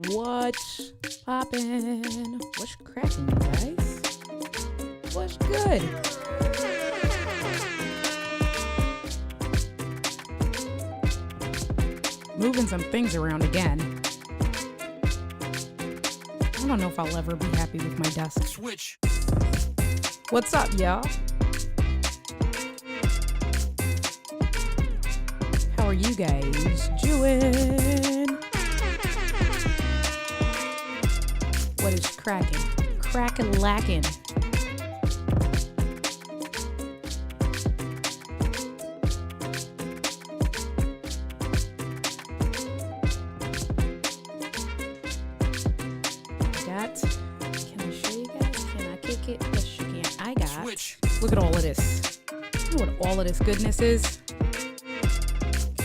What's poppin'? What's cracking, you guys? What's good? Moving some things around again. I don't know if I'll ever be happy with my desk. Switch. What's up, y'all? How are you guys doing? What is cracking? Crack-a-lackin'. Can I show you guys? Can I kick it? Yes, you can. I got. Switch. Look at all of this. You know what all of this goodness is?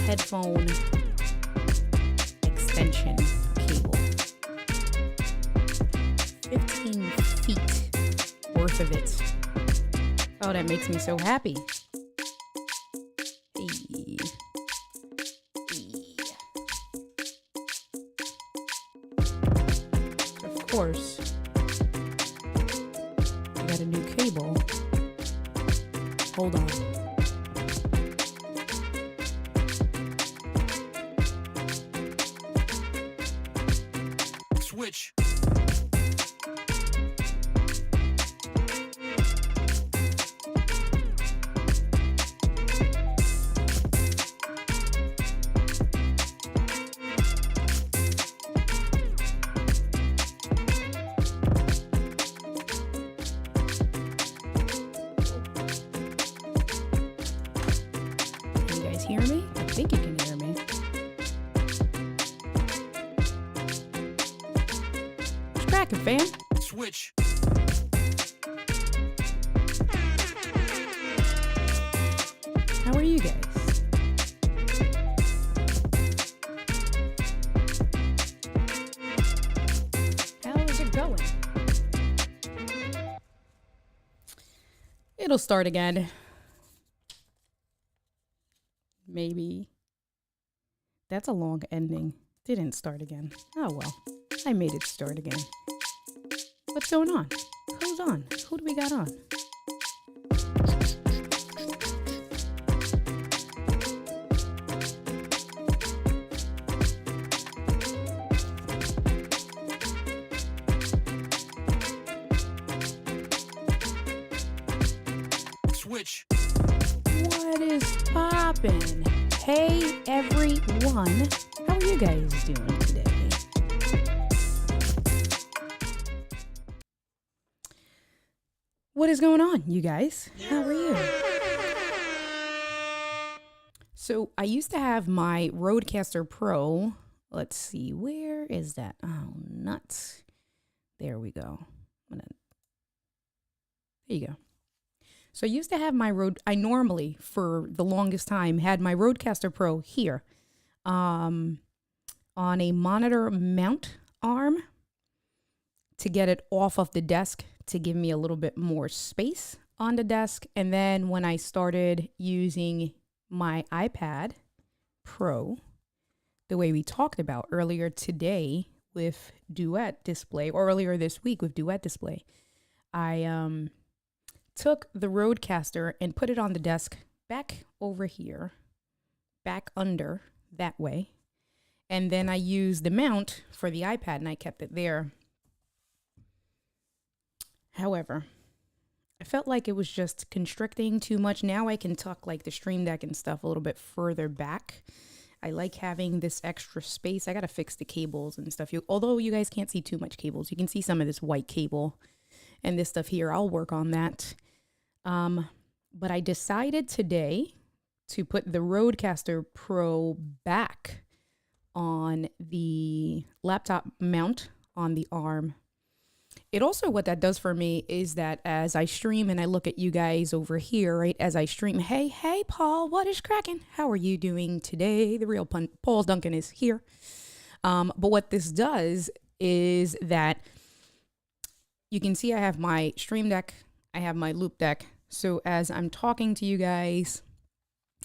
Headphone extension cable. 15 feet worth of it. Oh, that makes me so happy. Hey. Of course, I got a new cable. Hold on. Switch. Can you guys hear me? I think you can hear me. What's cracking, fam? Switch. How are you guys? How is it going? It'll start again. Maybe. That's a long ending. Didn't start again. Oh well. I made it start again. What's going on? Who's on? Who do we got on? Switch. What is poppin'? Hey everyone. How are you guys doing today? What is going on, you guys? How are you? So I used to have my Rodecaster Pro. Let's see, where is that? Oh, nuts. There we go. There you go. So I used to have my I normally, for the longest time, had my Rodecaster Pro here on a monitor mount arm to get it off of the desk to give me a little bit more space on the desk. And then when I started using my iPad Pro, the way we talked about earlier today with Duet Display, or earlier this week with Duet Display, I took the Rodecaster and put it on the desk back over here, back under that way. And then I used the mount for the iPad and I kept it there. However, I felt like it was just constricting too much. Now I can tuck like the Stream Deck and stuff a little bit further back. I like having this extra space. I got to fix the cables and stuff. Although you guys can't see too much cables, you can see some of this white cable and this stuff here. I'll work on that. But I decided today to put the Rodecaster Pro back on the laptop mount on the arm. It also, what that does for me is that as I stream and I look at you guys over here, right, as I stream, hey, Paul, what is cracking? How are you doing today? The real Paul Duncan is here. But what this does is that you can see I have my Stream Deck, I have my Loop Deck. So as I'm talking to you guys,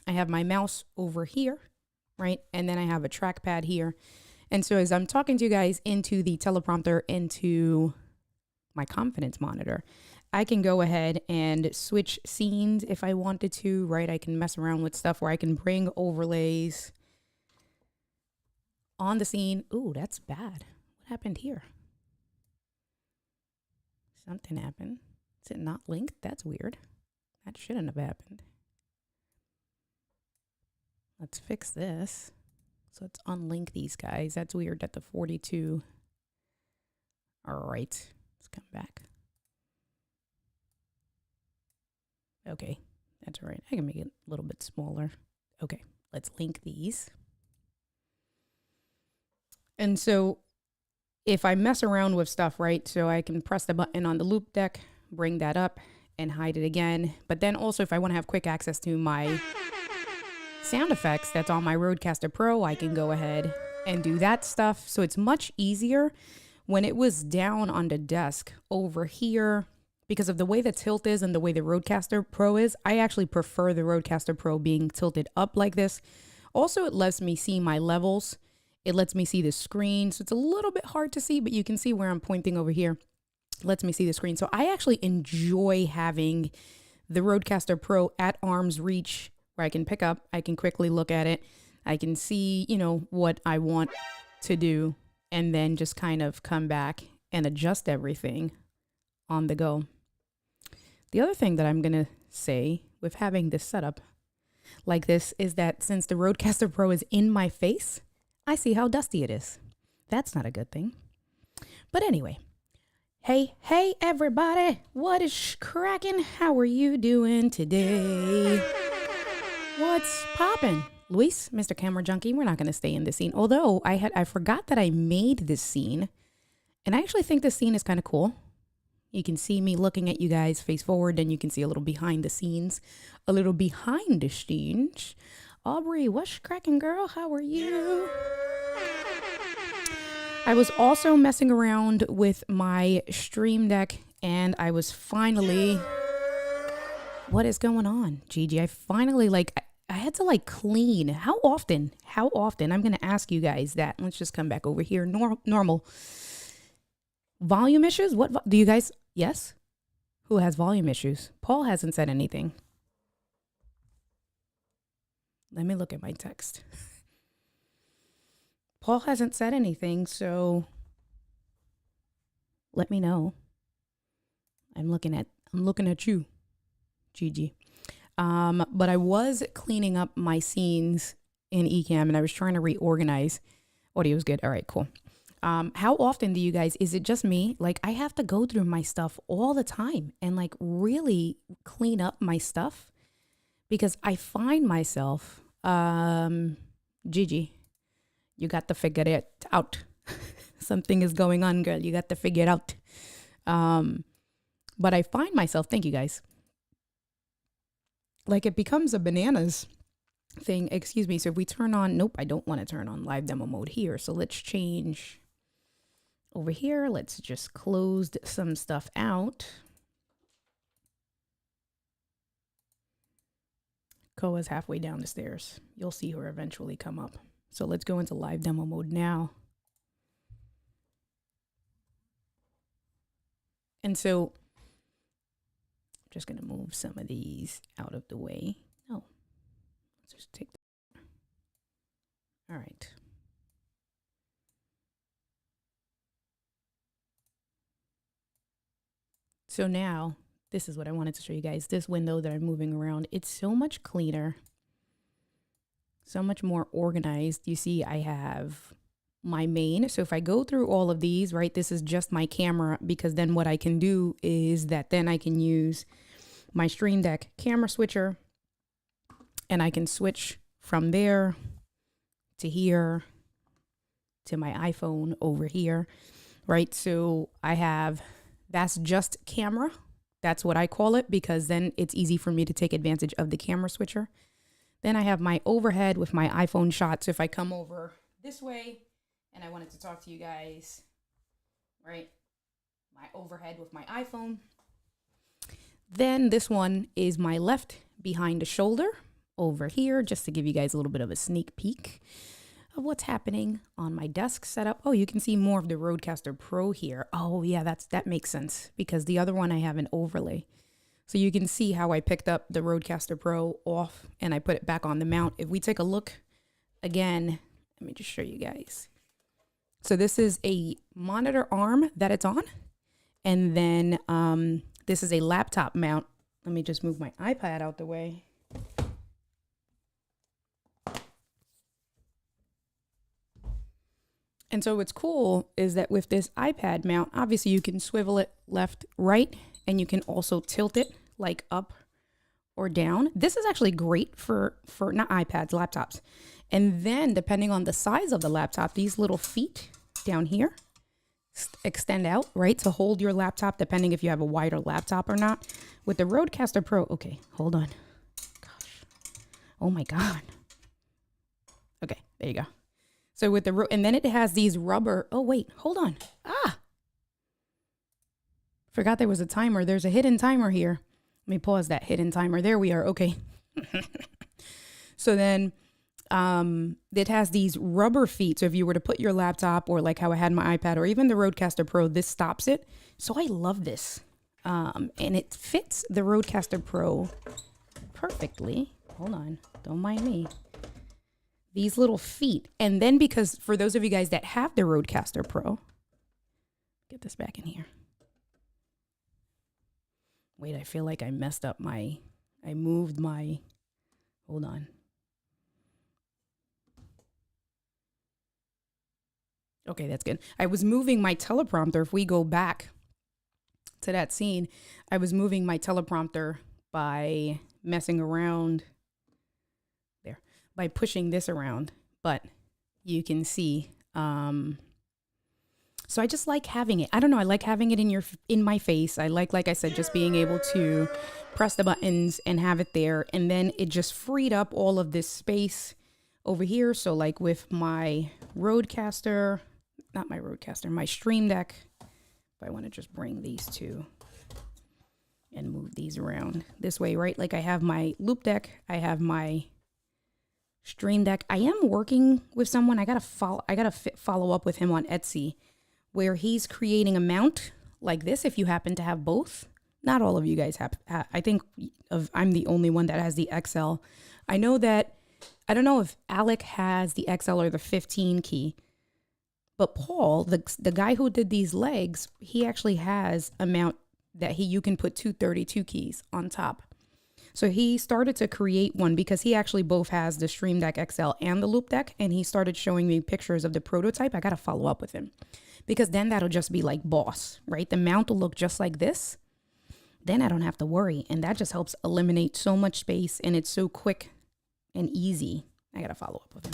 I have my mouse over here, right? And then I have a trackpad here. And so as I'm talking to you guys into the teleprompter, into my confidence monitor, I can go ahead and switch scenes if I wanted to, right? I can mess around with stuff where I can bring overlays on the scene. Ooh, that's bad. What happened here? Something happened. Is it not linked? That's weird. That shouldn't have happened. Let's fix this. So let's unlink these guys. That's weird that the 42. All right, let's come back. Okay, that's all right. I can make it a little bit smaller. Okay, let's link these. And so if I mess around with stuff, right, so I can press the button on the loop deck, bring that up and hide it again. But then also if I want to have quick access to my sound effects that's on my Rodecaster Pro, I can go ahead and do that stuff. So it's much easier. When it was down on the desk over here, because of the way the tilt is and the way the Rodecaster Pro is, I actually prefer the Rodecaster Pro being tilted up like this. Also, it lets me see my levels. It lets me see the screen. So it's a little bit hard to see, but you can see where I'm pointing over here. It lets me see the screen. So I actually enjoy having the Rodecaster Pro at arm's reach, where I can pick up, I can quickly look at it. I can see, you know, what I want to do, and then just kind of come back and adjust everything on the go. The other thing that I'm going to say with having this setup like this is that since the Rodecaster Pro is in my face, I see how dusty it is. That's not a good thing. But anyway, hey everybody, what is cracking? How are you doing today? What's poppin'? Luis, Mr. Camera Junkie, we're not going to stay in this scene. Although I forgot that I made this scene, and I actually think this scene is kind of cool. You can see me looking at you guys face forward, and you can see a little behind the scenes. A little behind the scenes. Aubrey, what's cracking, girl? How are you? I was also messing around with my Stream Deck, and I was finally... What is going on, Gigi? I finally, I had to, clean. How often? I'm going to ask you guys that. Let's just come back over here. Normal. Volume issues? What do you guys... Yes? Who has volume issues? Paul hasn't said anything. Let me look at my text. Paul hasn't said anything, so let me know. I'm looking at you, Gigi. But I was cleaning up my scenes in Ecamm, and I was trying to reorganize. Audio's good. All right, cool. How often do you guys, is it just me? I have to go through my stuff all the time and really clean up my stuff, because I find myself, Gigi, you got to figure it out. Something is going on, girl. You got to figure it out. But I find myself, thank you guys, it becomes a bananas thing. Excuse me. So if we turn on, nope, I don't want to turn on live demo mode here. So let's change over here. Let's just close some stuff out. Koa's halfway down the stairs. You'll see her eventually come up. So let's go into live demo mode now. And so I'm just going to move some of these out of the way. Oh, let's just take that. All right. So now, this is what I wanted to show you guys. This window that I'm moving around, it's so much cleaner, so much more organized. You see, I have my main. So if I go through all of these, right, this is just my camera, because then what I can do is that then I can use my Stream Deck camera switcher, and I can switch from there to here to my iPhone over here, right? So I have, that's just camera. That's what I call it, because then it's easy for me to take advantage of the camera switcher. Then I have my overhead with my iPhone shot. So if I come over this way and I wanted to talk to you guys, right? My overhead with my iPhone. Then this one is my left behind the shoulder over here, just to give you guys a little bit of a sneak peek of what's happening on my desk setup. Oh, you can see more of the Rodecaster Pro here. Oh yeah, that makes sense because the other one I have an overlay. So you can see how I picked up the Rodecaster Pro off and I put it back on the mount. If we take a look again, let me just show you guys. So this is a monitor arm that it's on. And then this is a laptop mount. Let me just move my iPad out the way. And so what's cool is that with this iPad mount, obviously you can swivel it left, right, and you can also tilt it like up or down. This is actually great for not iPads, laptops. And then depending on the size of the laptop, these little feet down here extend out, right, to hold your laptop, depending if you have a wider laptop or not. With the Rodecaster Pro, okay, hold on. Gosh. Oh my God. Okay, there you go. So with the, and then it has these rubber, oh wait, hold on. Forgot there was a timer. There's a hidden timer here. Let me pause that hidden timer. There we are, okay. So then it has these rubber feet. So if you were to put your laptop or like how I had my iPad or even the Rodecaster Pro, this stops it. So I love this. And it fits the Rodecaster Pro perfectly. Hold on, don't mind me. These little feet. And then because for those of you guys that have the Rodecaster Pro, get this back in here. Wait, I feel like I messed up I moved my, hold on. Okay, that's good. I was moving my teleprompter. If we go back to that scene, I was moving my teleprompter by messing around there, by pushing this around, but you can see, so I just like having it. I don't know. I like having it in my face. I like I said, just being able to press the buttons and have it there. And then it just freed up all of this space over here. So like with my Rodecaster, not my Rodecaster, my Stream Deck, if I want to just bring these two and move these around this way, right? Like I have my Loop Deck, I have my Stream Deck. I am working with someone. I gotta follow up with him on Etsy, where he's creating a mount like this. If you happen to have both, not all of you guys have. I think I'm the only one that has the XL. I know that I don't know if Alec has the XL or the 15 key. But Paul, the guy who did these legs, he actually has a mount that you can put 232 keys on top. So he started to create one because he actually both has the Stream Deck XL and the Loop Deck. And he started showing me pictures of the prototype. I got to follow up with him because then that'll just be like boss, right? The mount will look just like this. Then I don't have to worry. And that just helps eliminate so much space. And it's so quick and easy. I got to follow up with him.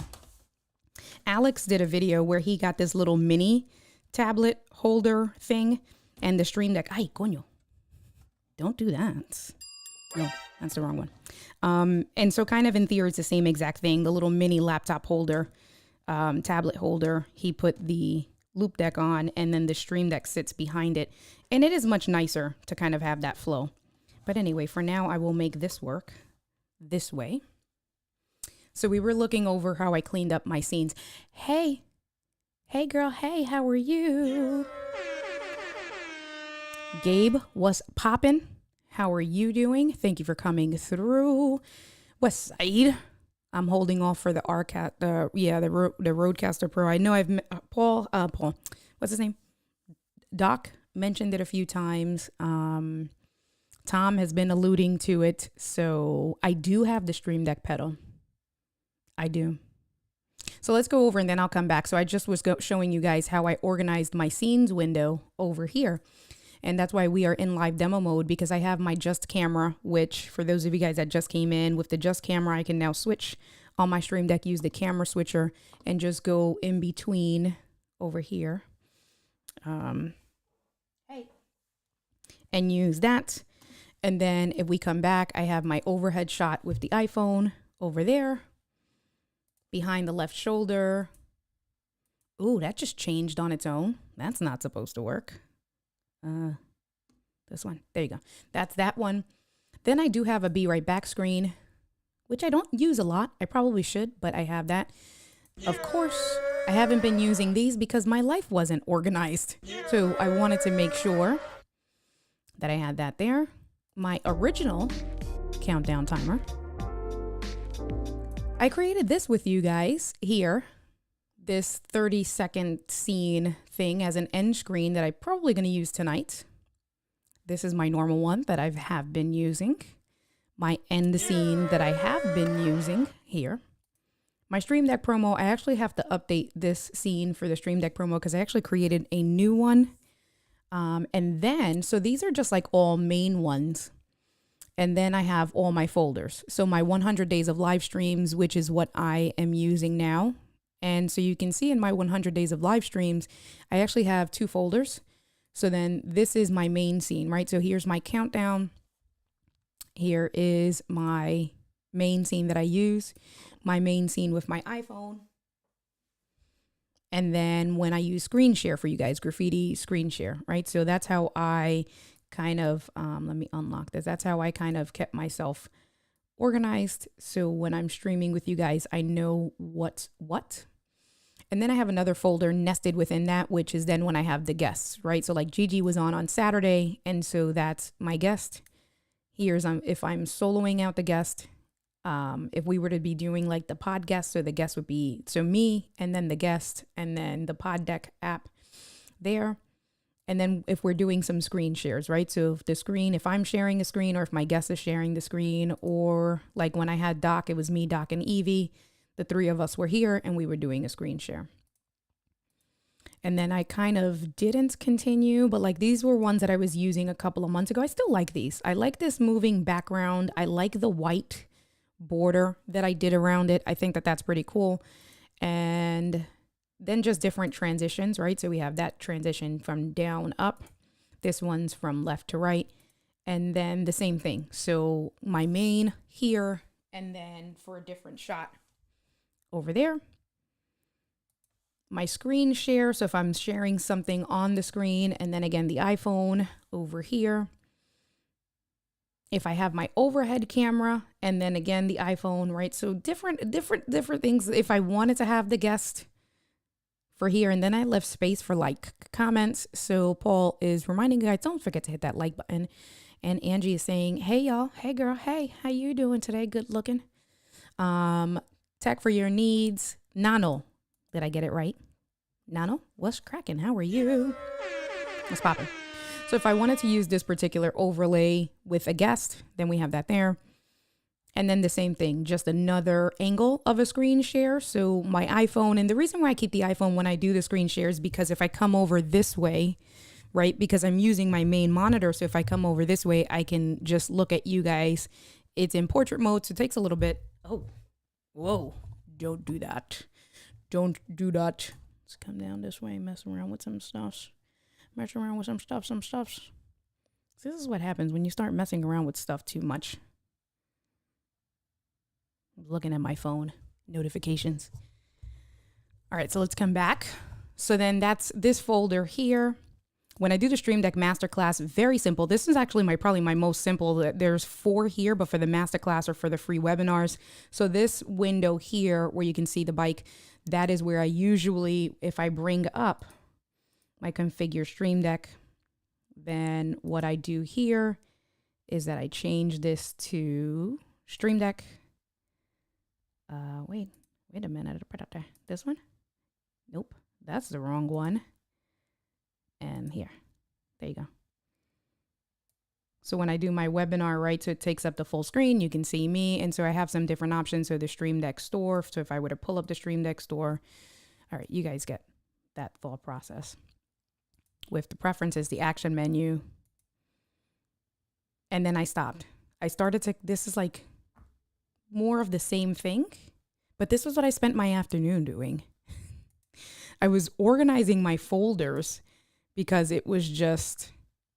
Alex did a video where he got this little mini tablet holder thing and the Stream Deck. Ay, coño. Don't do that. No, that's the wrong one. And so kind of in theory, it's the same exact thing. The little mini laptop holder, tablet holder. He put the Loop Deck on and then the Stream Deck sits behind it. And it is much nicer to kind of have that flow. But anyway, for now, I will make this work this way. So we were looking over how I cleaned up my scenes. Hey girl, hey, how are you? Gabe, what's poppin'? How are you doing? Thank you for coming through. West Side, I'm holding off for the Rodecaster Pro. I know I've Paul, what's his name? Doc mentioned it a few times. Tom has been alluding to it. So I do have the Stream Deck pedal. I do. So let's go over and then I'll come back. So I just was showing you guys how I organized my scenes window over here. And that's why we are in live demo mode, because I have my Just Camera, which for those of you guys that just came in, with the Just Camera, I can now switch on my Stream Deck, use the camera switcher and just go in between over here. Hey. And use that. And then if we come back, I have my overhead shot with the iPhone over there. Behind the left shoulder. Ooh, that just changed on its own. That's not supposed to work. This one. There you go. That's that one. Then I do have a Be Right Back screen, which I don't use a lot. I probably should, but I have that. Of course, I haven't been using these because my life wasn't organized. So I wanted to make sure that I had that there. My original countdown timer. I created this with you guys here. This 30-second scene thing as an end screen that I'm probably going to use tonight. This is my normal one that I have been using. My end scene that I have been using here. My Stream Deck promo, I actually have to update this scene for the Stream Deck promo because I actually created a new one. And then, so these are just like all main ones. And then I have all my folders. So my 100 days of live streams, which is what I am using now. And so you can see in my 100 days of live streams, I actually have 2 folders. So then this is my main scene, right? So here's my countdown. Here is my main scene that I use, my main scene with my iPhone. And then when I use screen share for you guys, graffiti screen share, right? So that's how I kind of, let me unlock this. That's how I kind of kept myself organized. So when I'm streaming with you guys, I know what's what. And then I have another folder nested within that, which is then when I have the guests, right? So like Gigi was on Saturday. And so that's my guest. Here's if I'm soloing out the guest. If we were to be doing like the pod guest, so the guest would be, so me and then the guest and then the pod deck app there. And then if we're doing some screen shares, right? So if the screen, if I'm sharing a screen or if my guest is sharing the screen, or like when I had Doc, it was me, Doc, and Evie. The 3 of us were here and we were doing a screen share. And then I kind of didn't continue, but like these were ones that I was using a couple of months ago. I still like these. I like this moving background. I like the white border that I did around it. I think that that's pretty cool. And then just different transitions, right? So we have that transition from down up. This one's from left to right. And then the same thing. So my main here, and then for a different shot over there. My screen share. So if I'm sharing something on the screen, and then again, the iPhone over here. If I have my overhead camera, and then again, the iPhone, right? So different things. If I wanted to have the guest for here, and then I left space for like comments. So Paul is reminding you guys, don't forget to hit that like button. And Angie is saying, hey y'all, hey girl, hey, how you doing today? Good looking. Tech for your needs. Nano. Did I get it right? Nano, what's cracking? How are you? What's popping? So if I wanted to use this particular overlay with a guest, then we have that there. And then the same thing, just another angle of a screen share. So my iPhone, and the reason why I keep the iPhone when I do the screen share is because if I come over this way, right, because I'm using my main monitor. So if I come over this way, I can just look at you guys. It's in portrait mode, so it takes a little bit. Oh, whoa, don't do that. Don't do that. Let's come down this way, mess around with some stuffs. Mess around with some stuffs. This is what happens when you start messing around with stuff too much. I'm looking at my phone notifications. All right, so let's come back. So then that's this folder here. When I do the Stream Deck Masterclass, very simple. This is actually probably my most simple. There's 4 here, but for the Masterclass or for the free webinars. So this window here where you can see the bike, that is where I usually, if I bring up my configure Stream Deck, then what I do here is that I change this to Stream Deck. Wait a minute. This one? Nope, that's the wrong one. And here, there you go. So when I do my webinar, right, so it takes up the full screen, you can see me. And so I have some different options. So the Stream Deck store. So if I were to pull up the Stream Deck store, all right, you guys get that thought process. With the preferences, the action menu. And then I stopped. I started to, this is like more of the same thing, but this was what I spent my afternoon doing. I was organizing my folders because it was just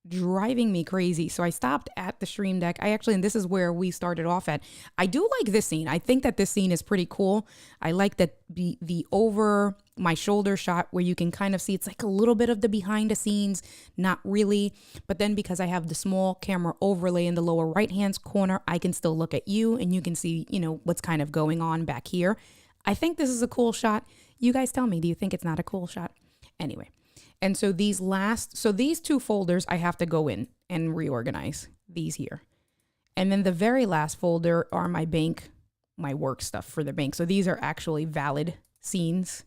driving me crazy. So I stopped at the Stream Deck. And this is where we started off at. I do like this scene. I think that this scene is pretty cool. I like that the over my shoulder shot where you can kind of see it's like a little bit of the behind the scenes, not really. But then because I have the small camera overlay in the lower right hand corner, I can still look at you and you can see, what's kind of going on back here. I think this is a cool shot. You guys tell me, do you think it's not a cool shot? Anyway, and so these two folders, I have to go in and reorganize these here. And then the very last folder are my work stuff for the bank. So these are actually valid scenes,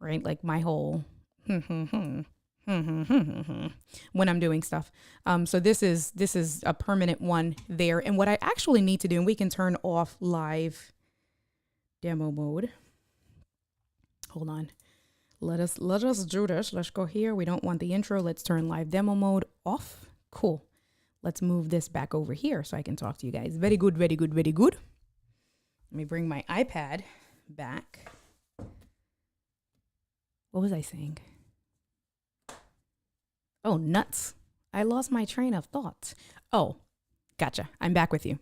right? Like my whole when I'm doing stuff. So this is a permanent one there. And what I actually need to do, and we can turn off live demo mode. Hold on. Let us do this. Let's go here. We don't want the intro. Let's turn live demo mode off. Cool. Let's move this back over here so I can talk to you guys. Very good, very good, very good. Let me bring my iPad back. What was I saying? Oh, nuts. I lost my train of thought. Oh, gotcha. I'm back with you.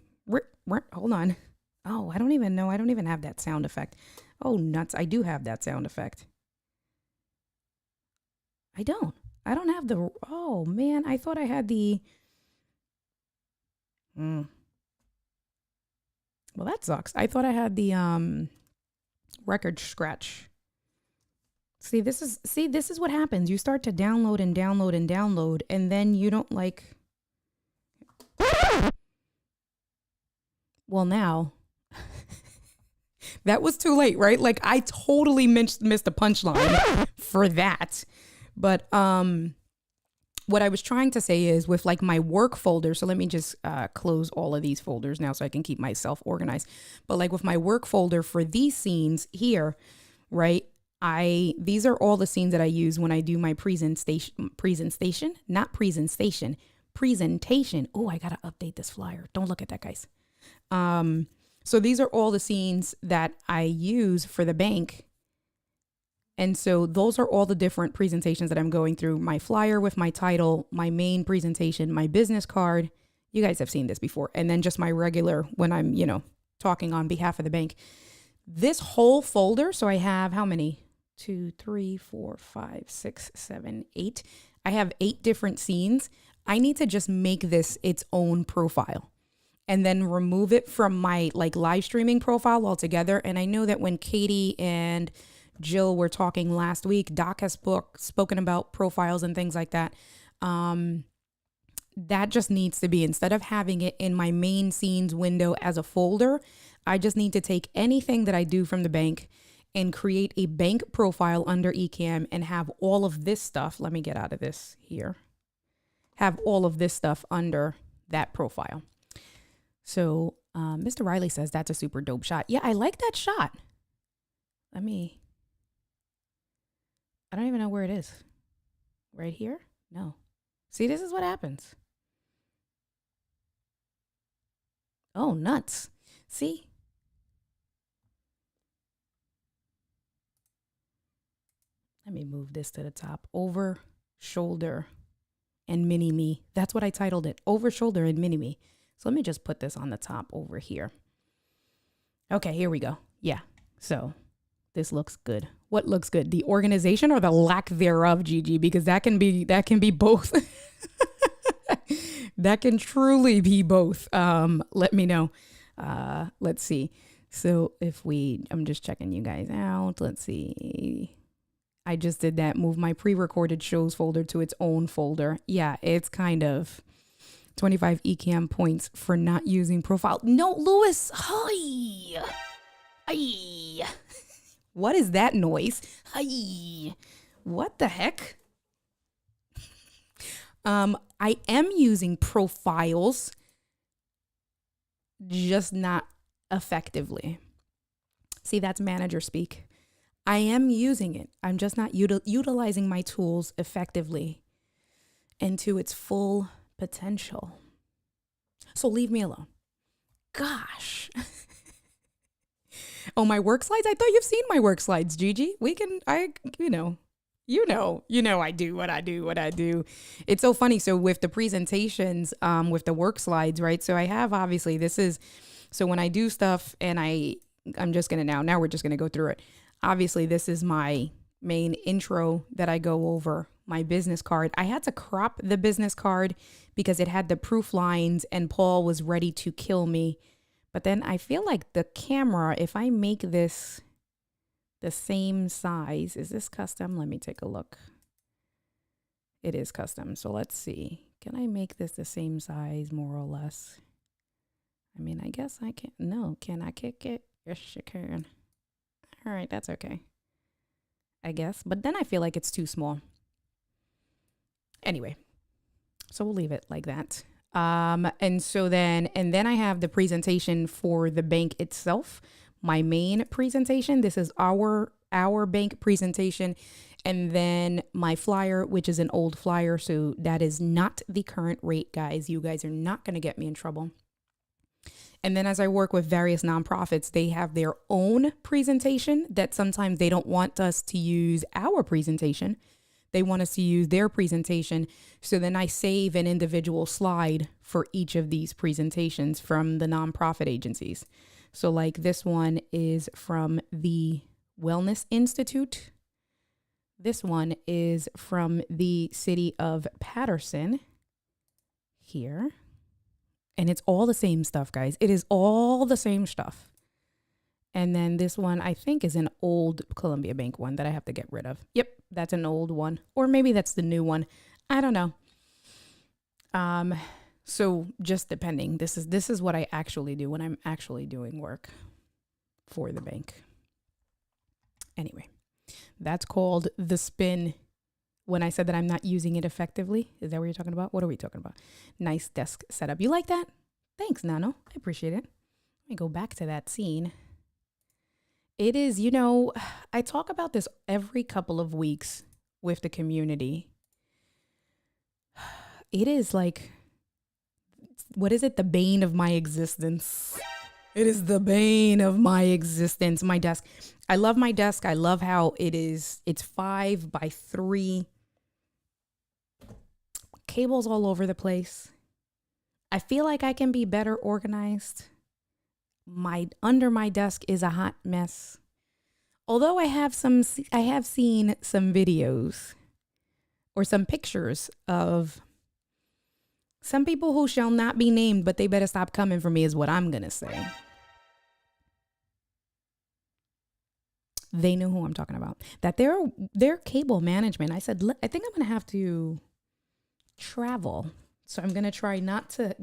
Hold on. Oh, I don't even know. I don't even have that sound effect. Oh, nuts. I do have that sound effect. I don't have the, oh man, I thought I had the, well, that sucks. I thought I had the record scratch. See, this is what happens. You start to download and download and download, and then you don't like, well, now, that was too late, right? Like I totally missed the punchline for that. But what I was trying to say is with like my work folder. So let me just close all of these folders now so I can keep myself organized. But like with my work folder for these scenes here, right? These are all the scenes that I use when I do my presentation. Oh, I got to update this flyer. Don't look at that, guys. So these are all the scenes that I use for the bank. And so those are all the different presentations that I'm going through. My flyer with my title, my main presentation, my business card. You guys have seen this before. And then just my regular when I'm, talking on behalf of the bank. This whole folder. So I have how many? 2, 3, 4, 5, 6, 7, 8. I have 8 different scenes. I need to just make this its own profile and then remove it from my like live streaming profile altogether. And I know that when Katie and Jill were talking last week, Doc has spoken about profiles and things like that. That just needs to be, instead of having it in my main scenes window as a folder, I just need to take anything that I do from the bank and create a bank profile under Ecamm and have all of this stuff. Let me get out of this here. Have all of this stuff under that profile. So Mr. Riley says that's a super dope shot. Yeah, I like that shot. I don't even know where it is. Right here? No. See, this is what happens. Oh, nuts. See? Let me move this to the top. Over, shoulder, and mini me. That's what I titled it. Over, shoulder, and mini me. So let me just put this on the top over here. Okay, here we go. Yeah. So this looks good. What looks good? The organization or the lack thereof, Gigi? Because that can be both. That can truly be both. Let me know. Let's see. So I'm just checking you guys out. Let's see. I just did that. Move my pre-recorded shows folder to its own folder. Yeah, it's kind of 25 Ecamm points for not using profile. No, Lewis. Hi. Hi. What is that noise? Hi. What the heck? I am using profiles, just not effectively. See, that's manager speak. I am using it. I'm just not utilizing my tools effectively and to its full potential. So leave me alone. Gosh. Oh, my work slides? I thought you've seen my work slides, Gigi. I do what I do. It's so funny. So with the presentations, with the work slides, right? So I have, obviously, so when I do stuff and I'm just going to now we're just going to go through it. Obviously, this is my main intro that I go over, my business card. I had to crop the business card because it had the proof lines and Paul was ready to kill me. But then I feel like the camera, if I make this the same size. Is this custom? Let me take a look. It is custom. So let's see. Can I make this the same size more or less? I mean, I guess I can. No, can I kick it? Yes, you can. All right, that's okay, I guess. But then I feel like it's too small. Anyway, so we'll leave it like that. And then I have the presentation for the bank itself. My main presentation. This is our bank presentation. And then my flyer, which is an old flyer. So that is not the current rate, guys. You guys are not going to get me in trouble. And then as I work with various nonprofits, they have their own presentation that sometimes they don't want us to use our presentation. They want us to use their presentation. So then I save an individual slide for each of these presentations from the nonprofit agencies. So like this one is from the Wellness Institute. This one is from the city of Patterson here. And it's all the same stuff, guys. It is all the same stuff. And then this one, I think, is an old Columbia Bank one that I have to get rid of. Yep, that's an old one. Or maybe that's the new one. I don't know. So just depending. This is what I actually do when I'm actually doing work for the bank. Anyway, that's called the spin. When I said that I'm not using it effectively, is that what you're talking about? What are we talking about? Nice desk setup. You like that? Thanks, Nano. I appreciate it. Let me go back to that scene. It is, I talk about this every couple of weeks with the community. It is like, what is it? The bane of my existence. It is the bane of my existence. My desk. I love my desk. I love how it is. It's 5x3. Cables all over the place. I feel like I can be better organized. Under my desk is a hot mess. Although I have seen some videos or some pictures of some people who shall not be named, but they better stop coming for me is what I'm going to say. They know who I'm talking about. That their cable management. I said, I think I'm going to have to travel. So I'm going to try not to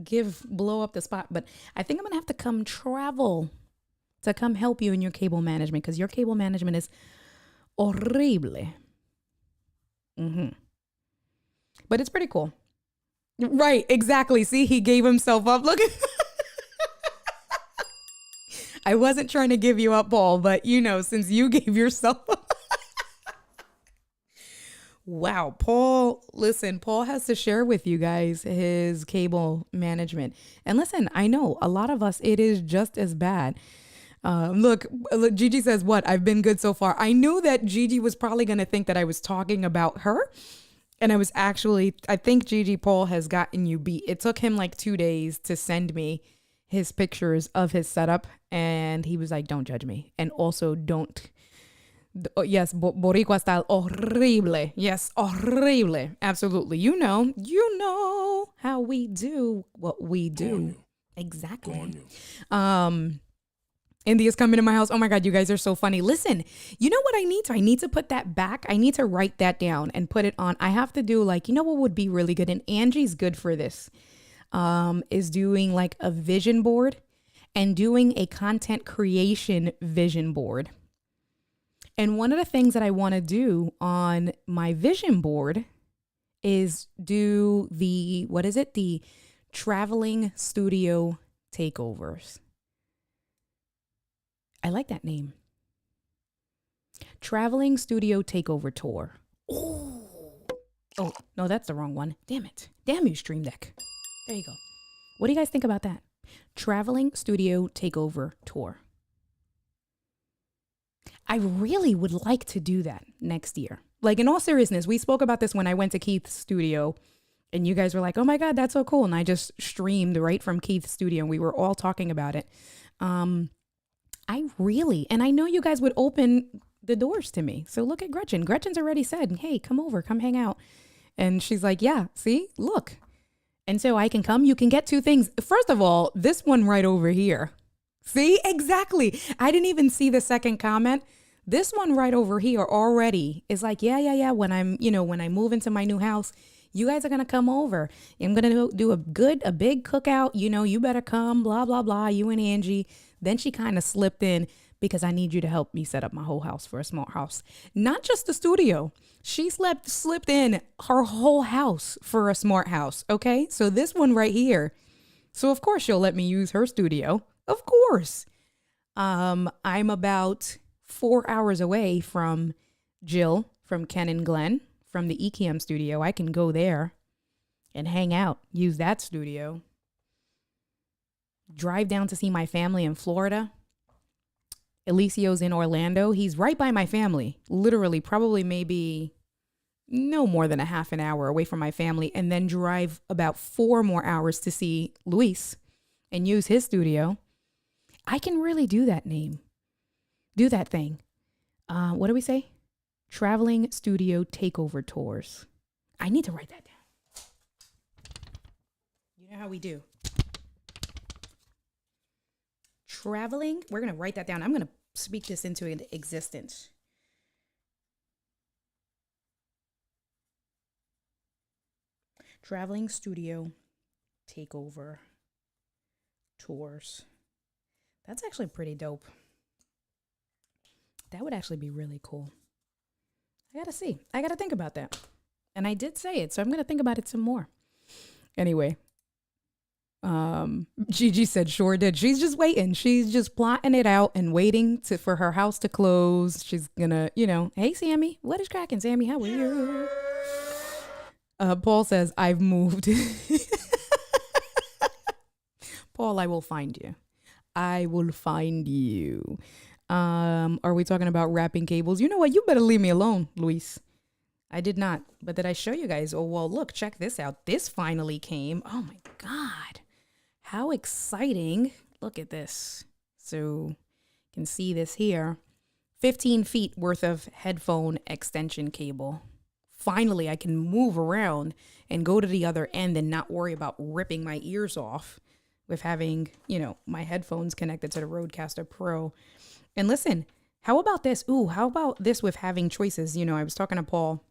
blow up the spot, but I think I'm going to have to come travel to come help you in your cable management because your cable management is horrible. But it's pretty cool. Right, exactly. See, he gave himself up. Look. I wasn't trying to give you up, Paul, but since you gave yourself up. Wow, Paul, listen, Paul has to share with you guys his cable management. And listen, I know a lot of us, it is just as bad. Look, Gigi says, what? I've been good so far. I knew that Gigi was probably going to think that I was talking about her. And I think Gigi Paul has gotten you beat. It took him like 2 days to send me his pictures of his setup. And he was like, don't judge me. And also don't. Yes, Boricua style, horrible. Yes, horrible. Absolutely. You know how we do what we do. Exactly. India's coming to my house. Oh my God, you guys are so funny. Listen, you know what I need to? I need to put that back. I need to write that down and put it on. I have to do what would be really good? And Angie's good for this, is doing like a vision board and doing a content creation vision board. And one of the things that I want to do on my vision board is do the traveling studio takeovers. I like that name. Traveling studio takeover tour. Oh, no, that's the wrong one. Damn it. Damn you, Stream Deck. There you go. What do you guys think about that? Traveling studio takeover tour. I really would like to do that next year. Like, in all seriousness, we spoke about this when I went to Keith's studio and you guys were like, oh my God, that's so cool. And I just streamed right from Keith's studio and we were all talking about it. And I know you guys would open the doors to me. So look at Gretchen. Gretchen's already said, hey, come over, come hang out. And she's like, yeah, see, look. And so I can come, you can get 2 things. First of all, this one right over here. See, exactly. I didn't even see the second comment. This one right over here already is like, yeah. When when I move into my new house, you guys are going to come over. I'm going to do a big cookout. You better come, blah, blah, blah, you and Angie. Then she kind of slipped in because I need you to help me set up my whole house for a smart house. Not just the studio. She slipped in her whole house for a smart house. Okay. So this one right here. So of course she'll let me use her studio. Of course. I'm about 4 hours away from Jill, from Ken and Glenn, from the Ecamm studio. I can go there and hang out, use that studio. Drive down to see my family in Florida. Elicio's in Orlando. He's right by my family. Literally, probably maybe no more than a half an hour away from my family. And then drive about 4 more hours to see Luis and use his studio. I can really do that thing. What do we say? Traveling studio takeover tours. I need to write that down. You know how we do. Traveling. We're going to write that down. I'm going to speak this into existence. Traveling studio takeover tours. That's actually pretty dope. That would actually be really cool. I got to see. I got to think about that. And I did say it, so I'm going to think about it some more. Anyway, Gigi said sure did. She's just waiting. She's just plotting it out and waiting for her house to close. She's going to, hey, Sammy, what is cracking? Sammy, how are you? Paul says, I've moved. Paul, I will find you. I will find you. Are we talking about wrapping cables? You know what? You better leave me alone, Luis. I did not. But did I show you guys? Oh, well, look, check this out. This finally came. Oh, my God. How exciting. Look at this. So you can see this here. 15 feet worth of headphone extension cable. Finally, I can move around and go to the other end and not worry about ripping my ears off with having, my headphones connected to the Rodecaster Pro. And listen, how about this? How about this with having choices? I was talking to Paul.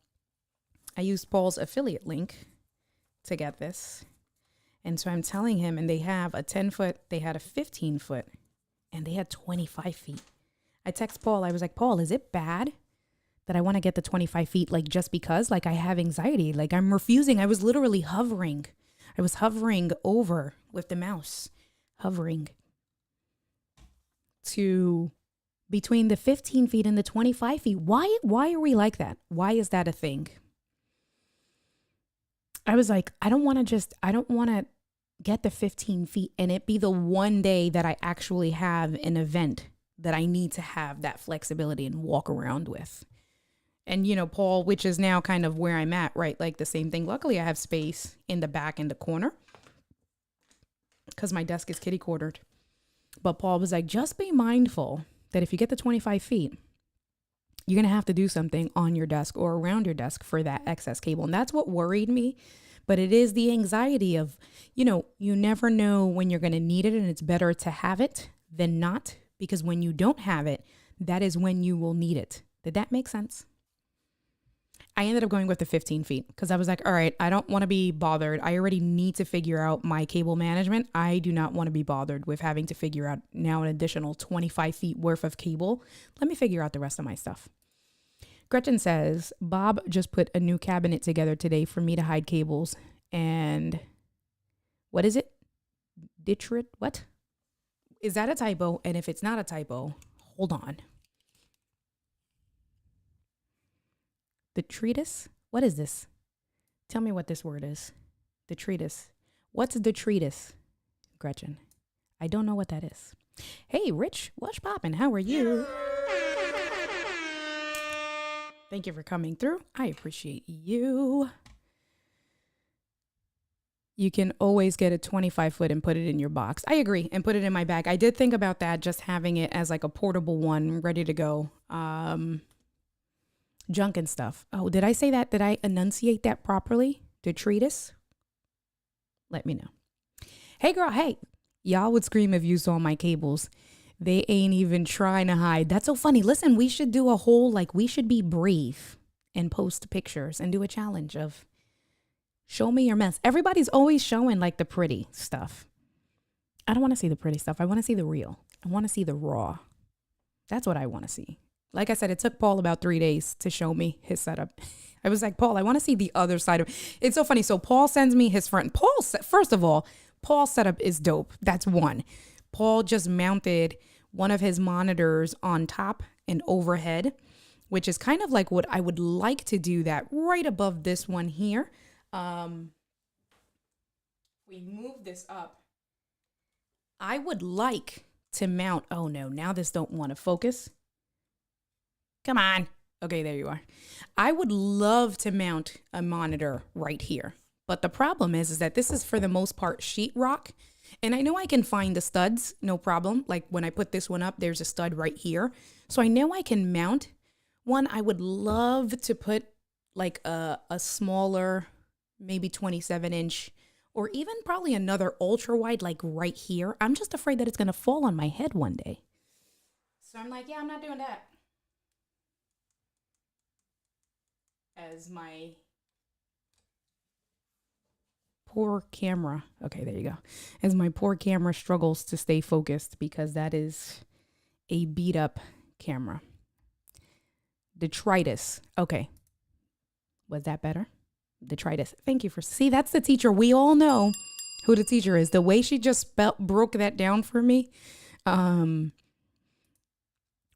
I used Paul's affiliate link to get this. And so I'm telling him, and they have a 10-foot, they had a 15-foot, and they had 25 feet. I text Paul. I was like, Paul, is it bad that I want to get the 25 feet, just because, I have anxiety, I'm refusing. I was literally hovering. I was hovering over with the mouse, hovering to between the 15 feet and the 25 feet. Why are we like that? Why is that a thing? I was like, I don't want to get the 15 feet and it be the one day that I actually have an event that I need to have that flexibility and walk around with. And, Paul, which is now kind of where I'm at, right? The same thing. Luckily, I have space in the back in the corner because my desk is kitty cornered. But Paul was like, just be mindful that if you get the 25 feet, you're going to have to do something on your desk or around your desk for that excess cable. And that's what worried me. But it is the anxiety of, you never know when you're going to need it. And it's better to have it than not, because when you don't have it, that is when you will need it. Did that make sense? I ended up going with the 15 feet because I was like, all right, I don't want to be bothered. I already need to figure out my cable management. I do not want to be bothered with having to figure out now an additional 25 feet worth of cable. Let me figure out the rest of my stuff. Gretchen says, Bob just put a new cabinet together today for me to hide cables. And what is it? Ditrid? What? Is that a typo? And if it's not a typo, hold on. Detritus? What is this? Tell me what this word is. Detritus. What's detritus, Gretchen? I don't know what that is. Hey, Rich, what's poppin'? How are you? Thank you for coming through. I appreciate you. You can always get a 25-foot and put it in your box. I agree, and put it in my bag. I did think about that, just having it as a portable one ready to go. Junk and stuff. Oh, did I say that? Did I enunciate that properly? Detritus? Let me know. Hey, girl. Hey, y'all would scream if you saw my cables. They ain't even trying to hide. That's so funny. Listen, we should do a whole, like, we should be brave and post pictures and do a challenge of show me your mess. Everybody's always showing like the pretty stuff. I don't want to see the pretty stuff. I want to see the real. I want to see the raw. That's what I want to see. Like I said, it took Paul about 3 days to show me his setup. I was like, Paul, I want to see the other side of it. It's so funny. So Paul sends me his front. First of all, Paul's setup is dope. That's one. Paul just mounted one of his monitors on top and overhead, which is kind of like what I would like to do that right above this one here. We move this up. I would like to mount. Oh no, now this don't want to focus. Come on. Okay, there you are. I would love to mount a monitor right here. But the problem is that this is for the most part sheetrock. And I know I can find the studs, no problem. Like when I put this one up, there's a stud right here. So I know I can mount one. I would love to put like a smaller, maybe 27-inch, or even probably another ultra wide, like right here. I'm just afraid that it's going to fall on my head one day. So I'm like, yeah, I'm not doing that. As my poor camera. Okay, there you go. As my poor camera struggles to stay focused because that is a beat up camera. Detritus. Okay. Was that better? Detritus. Thank you for, see, that's the teacher. We all know who the teacher is. The way she just broke that down for me.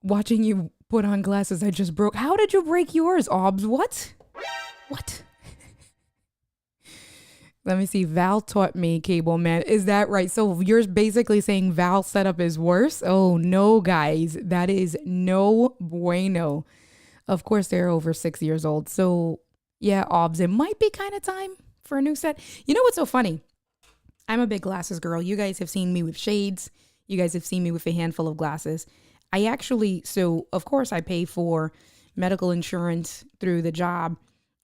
Watching you put on glasses, I just broke. How did you break yours, Obs? What? Let me see. Val taught me cable man. Is that right? So you're basically saying Val's setup is worse? Oh no, guys. That is no bueno. Of course, they're over 6 years old. So yeah, Obs, it might be kind of time for a new set. You know what's so funny? I'm a big glasses girl. You guys have seen me with shades. You guys have seen me with a handful of glasses. I actually, so of course I pay for medical insurance through the job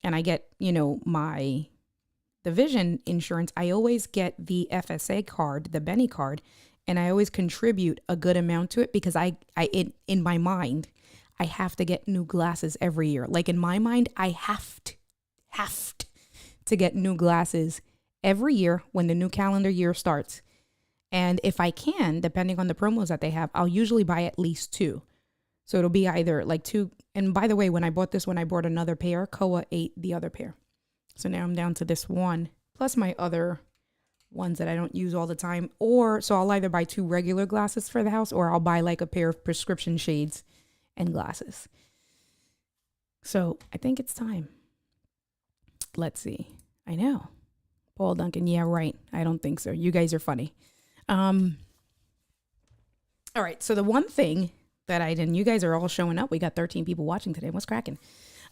and I get, the vision insurance. I always get the FSA card, the Benny card, and I always contribute a good amount to it because in my mind, I have to get new glasses every year. Like in my mind, I have to get new glasses every year when the new calendar year starts. And if I can, depending on the promos that they have, I'll usually buy at least two. So it'll be either like two. And by the way, when I bought this one, I bought another pair. Koa ate the other pair. So now I'm down to this one, plus my other ones that I don't use all the time. So I'll either buy two regular glasses for the house, or I'll buy like a pair of prescription shades and glasses. So I think it's time. Let's see. I know. Paul Duncan. Yeah, right. I don't think so. You guys are funny. All right. So the one thing that I didn't, you guys are all showing up. We got 13 people watching today. What's cracking?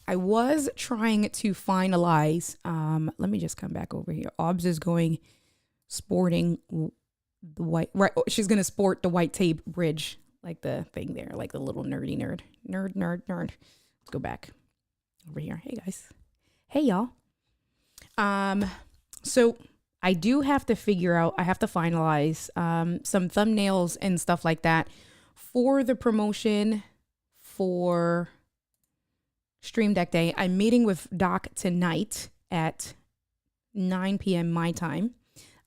I was trying to finalize. Let me just come back over here. Obs is going sporting the white, right? She's going to sport the white tape bridge, like the thing there, like the little nerdy nerd. Let's go back over here. Hey guys. Hey y'all. So I do have to figure out, I have to finalize some thumbnails and stuff like that for the promotion for Stream Deck Day. I'm meeting with Doc tonight at 9 p.m. my time,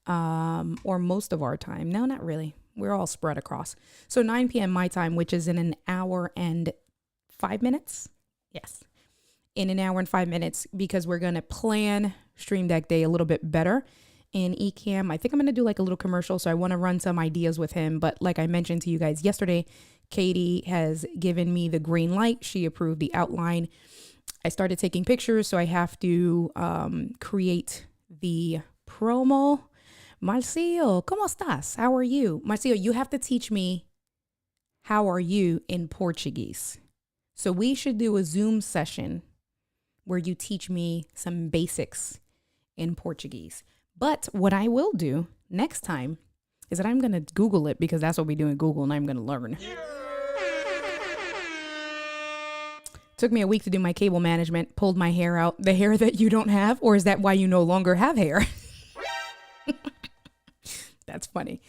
or most of our time. No, not really. We're all spread across. So 9 p.m. my time, which is in an hour and 5 minutes. Yes. In an hour and 5 minutes, because we're going to plan Stream Deck Day a little bit better. In Ecamm, I think I'm going to do like a little commercial. So I want to run some ideas with him. But like I mentioned to you guys yesterday, Katie has given me the green light. She approved the outline. I started taking pictures, so I have to create the promo. Marcio, ¿cómo estás? How are you? Marcio, you have to teach me how are you in Portuguese. So we should do a Zoom session where you teach me some basics in Portuguese. But what I will do next time is that I'm going to Google it, because that's what we do in Google, and I'm going to learn. Took me a week to do my cable management, pulled my hair out. The hair that you don't have, or is that why you no longer have hair? That's funny.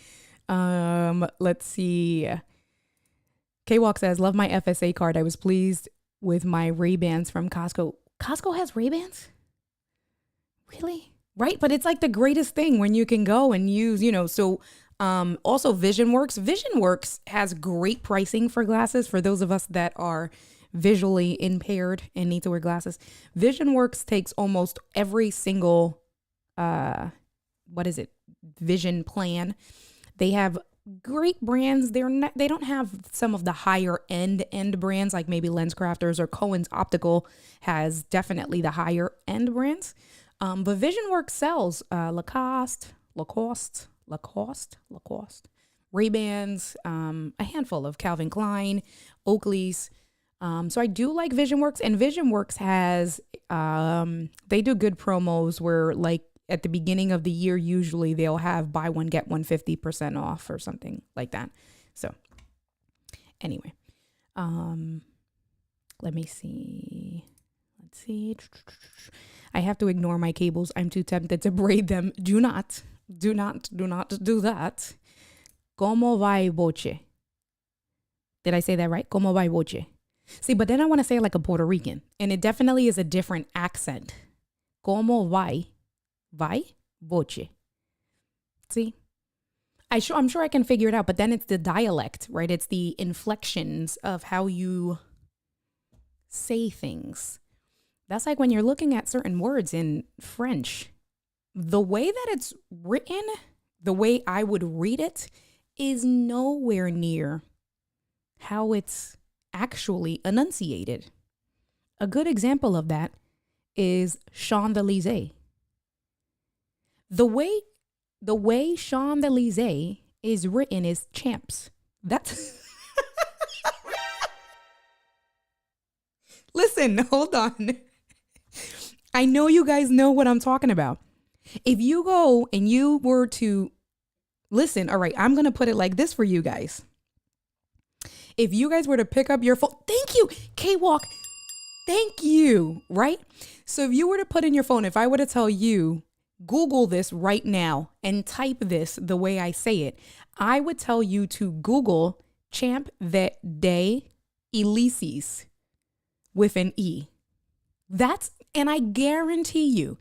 Let's see. K-Walk says, love my FSA card. I was pleased with my Ray-Bans from Costco. Costco has Ray-Bans? Really? Right? But it's like the greatest thing when you can go and use, so also VisionWorks. VisionWorks has great pricing for glasses for those of us that are visually impaired and need to wear glasses. VisionWorks takes almost every single, vision plan. They have great brands. They don't have some of the higher end brands like maybe LensCrafters or Cohen's Optical has definitely the higher end brands. But VisionWorks sells Lacoste, Ray-Bans, a handful of Calvin Klein, Oakley's. So I do like VisionWorks, and VisionWorks has, they do good promos where like at the beginning of the year, usually they'll have buy one, get one 50% off or something like that. So anyway, let me see. Let's see. I have to ignore my cables. I'm too tempted to braid them. Do not do that. Como vai voce? Did I say that right? Como vai voce? See, but then I want to say it like a Puerto Rican, and it definitely is a different accent. Como vai voce? See? I'm sure I can figure it out, but then it's the dialect, right? It's the inflections of how you say things. That's like when you're looking at certain words in French. The way that it's written, the way I would read it, is nowhere near how it's actually enunciated. A good example of that is Champs-Élysées. The way Champs-Élysées is written is champs. That's Listen, hold on. I know you guys know what I'm talking about. If you go and you were to listen, all right, I'm going to put it like this for you guys. If you guys were to pick up your phone, thank you, K-Walk, thank you, right? So if you were to put in your phone, if I were to tell you, Google this right now and type this the way I say it, I would tell you to Google Champ de Elysees with an E. And I guarantee you,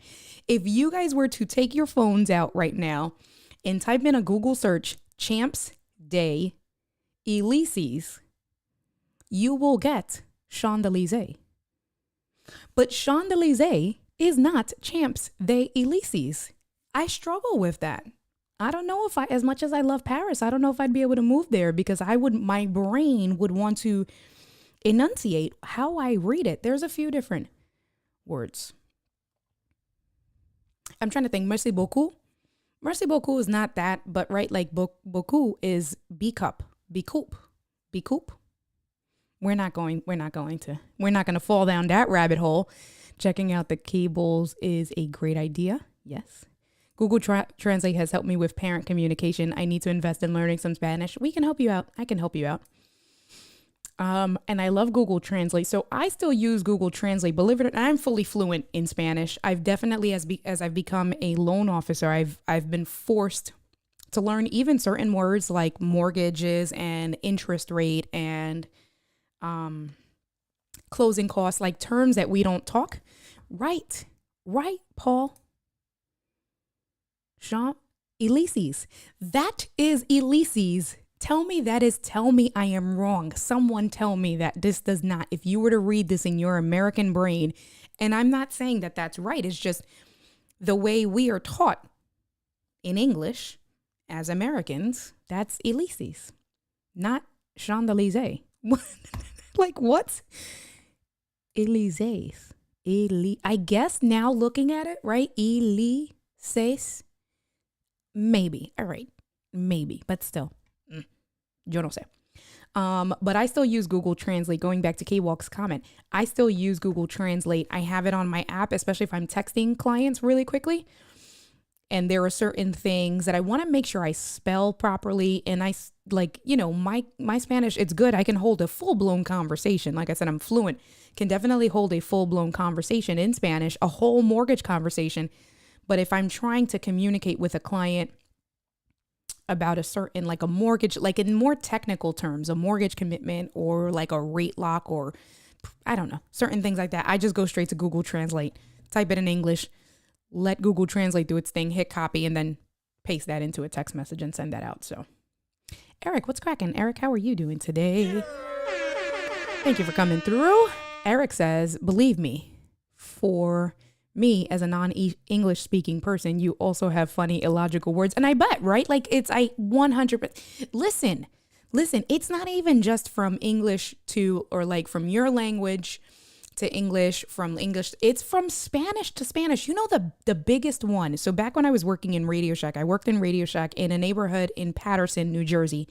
if you guys were to take your phones out right now and type in a Google search, Champs de Elysees, you will get Champs-Élysées. But Champs-Élysées is not Champs de Elysees. I struggle with that. I don't know if as much as I love Paris, I don't know if I'd be able to move there because my brain would want to enunciate how I read it. There's a few different words. I'm trying to think. Merci beaucoup. Merci beaucoup is not that, but right, like beaucoup is B-cup, B-coupe. We're not going to fall down that rabbit hole. Checking out the cables is a great idea. Yes. Google Translate has helped me with parent communication. I need to invest in learning some Spanish. We can help you out. I can help you out. And I love Google Translate. So I still use Google Translate. Believe it or not, I'm fully fluent in Spanish. I've definitely, as I've become a loan officer, I've been forced to learn even certain words like mortgages and interest rate and closing costs, like terms that we don't talk. Right, Paul. Champs-Élysées. That is Elysees. Tell me I am wrong. Someone tell me that this does not. If you were to read this in your American brain, and I'm not saying that that's right. It's just the way we are taught in English as Americans, that's Elysees, not Champs-Élysées. Like what? Elysees. I guess now looking at it, right? Elysees. Maybe. All right. Maybe, but still. Yo no sé. But I still use Google Translate. Going back to K-Walk's comment, I still use Google Translate. I have it on my app, especially if I'm texting clients really quickly. And there are certain things that I want to make sure I spell properly. And I like, my Spanish, it's good. I can hold a full-blown conversation. Like I said, I'm fluent, can definitely hold a full-blown conversation in Spanish, a whole mortgage conversation. But if I'm trying to communicate with a client about a certain, like a mortgage, like in more technical terms, a mortgage commitment or like a rate lock or I don't know, certain things like that, I just go straight to Google Translate, type it in English, let Google Translate do its thing, hit copy, and then paste that into a text message and send that out. So, Eric, what's cracking? Eric, how are you doing today? Thank you for coming through. Eric says, believe me, for me as a non-English speaking person, you also have funny, illogical words. And I bet, right? Like I 100%. Listen, it's not even just from English to, or like from your language to English, from English, it's from Spanish to Spanish. You know, the biggest one. So back when I was working in Radio Shack, I worked in Radio Shack in a neighborhood in Paterson, New Jersey.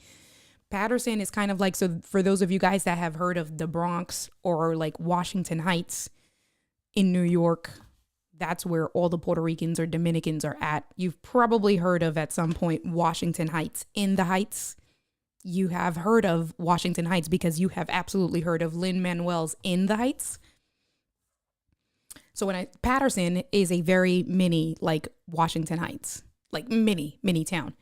Paterson is kind of like, so for those of you guys that have heard of the Bronx or like Washington Heights in New York, that's where all the Puerto Ricans or Dominicans are at. You've probably heard of at some point Washington Heights. In the Heights, you have heard of Washington Heights because you have absolutely heard of Lin-Manuel's In the Heights. So Paterson is a very mini, like Washington Heights, like mini town.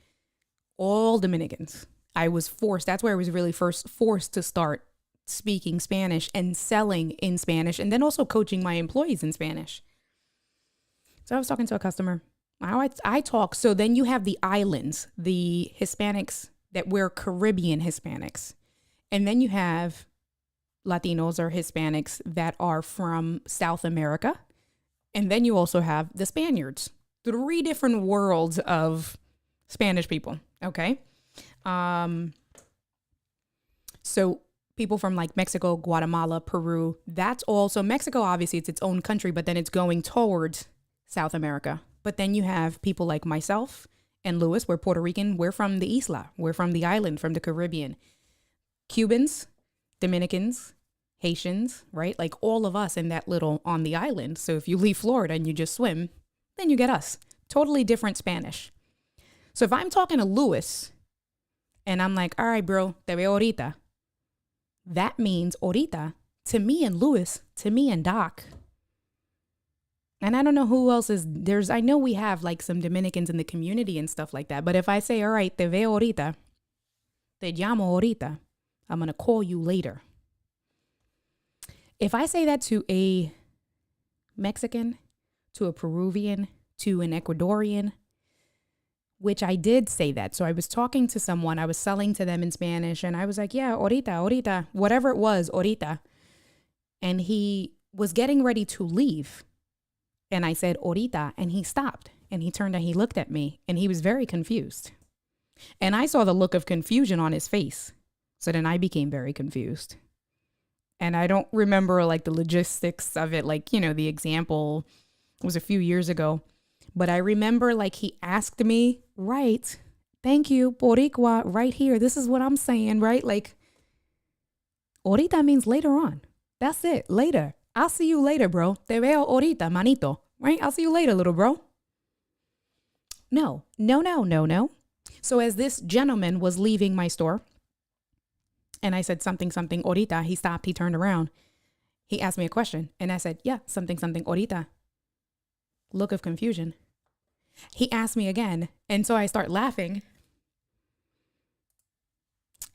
All Dominicans. I was forced, that's where I was really first forced to start speaking Spanish and selling in Spanish, and then also coaching my employees in Spanish. So I was talking to a customer. How I talk. So then you have the islands, the Hispanics that we're Caribbean Hispanics. And then you have Latinos or Hispanics that are from South America. And then you also have the Spaniards. 3 different worlds of Spanish people. Okay. So people from like Mexico, Guatemala, Peru, that's also Mexico. Obviously it's its own country, but then it's going towards South America. But then you have people like myself and Louis. We're Puerto Rican. We're from the Isla. We're from the island, from the Caribbean. Cubans, Dominicans, Haitians, right? Like all of us in that little on the island. So if you leave Florida and you just swim, then you get us. Totally different Spanish. So if I'm talking to Louis and I'm like, all right, bro, te veo ahorita. That means ahorita to me and Louis, to me and Doc. And I don't know who else is I know we have like some Dominicans in the community and stuff like that. But if I say, all right, te veo ahorita, te llamo ahorita, I'm going to call you later. If I say that to a Mexican, to a Peruvian, to an Ecuadorian, which I did say that. So I was talking to someone, I was selling to them in Spanish, and I was like, yeah, ahorita, whatever it was, ahorita. And he was getting ready to leave. And I said, ahorita, and he stopped. And he turned and he looked at me, and he was very confused. And I saw the look of confusion on his face. So then I became very confused. And I don't remember like the logistics of it, like, you know, the example was a few years ago. But I remember like he asked me, right, thank you, Boricua, right here. This is what I'm saying, right? Like, ahorita means later on. That's it, later. I'll see you later, bro. Te veo ahorita, manito. Right? I'll see you later, little bro. No. So as this gentleman was leaving my store, and I said something, ahorita, he stopped, he turned around. He asked me a question, and I said, yeah, something, ahorita. Look of confusion. He asked me again, and so I start laughing.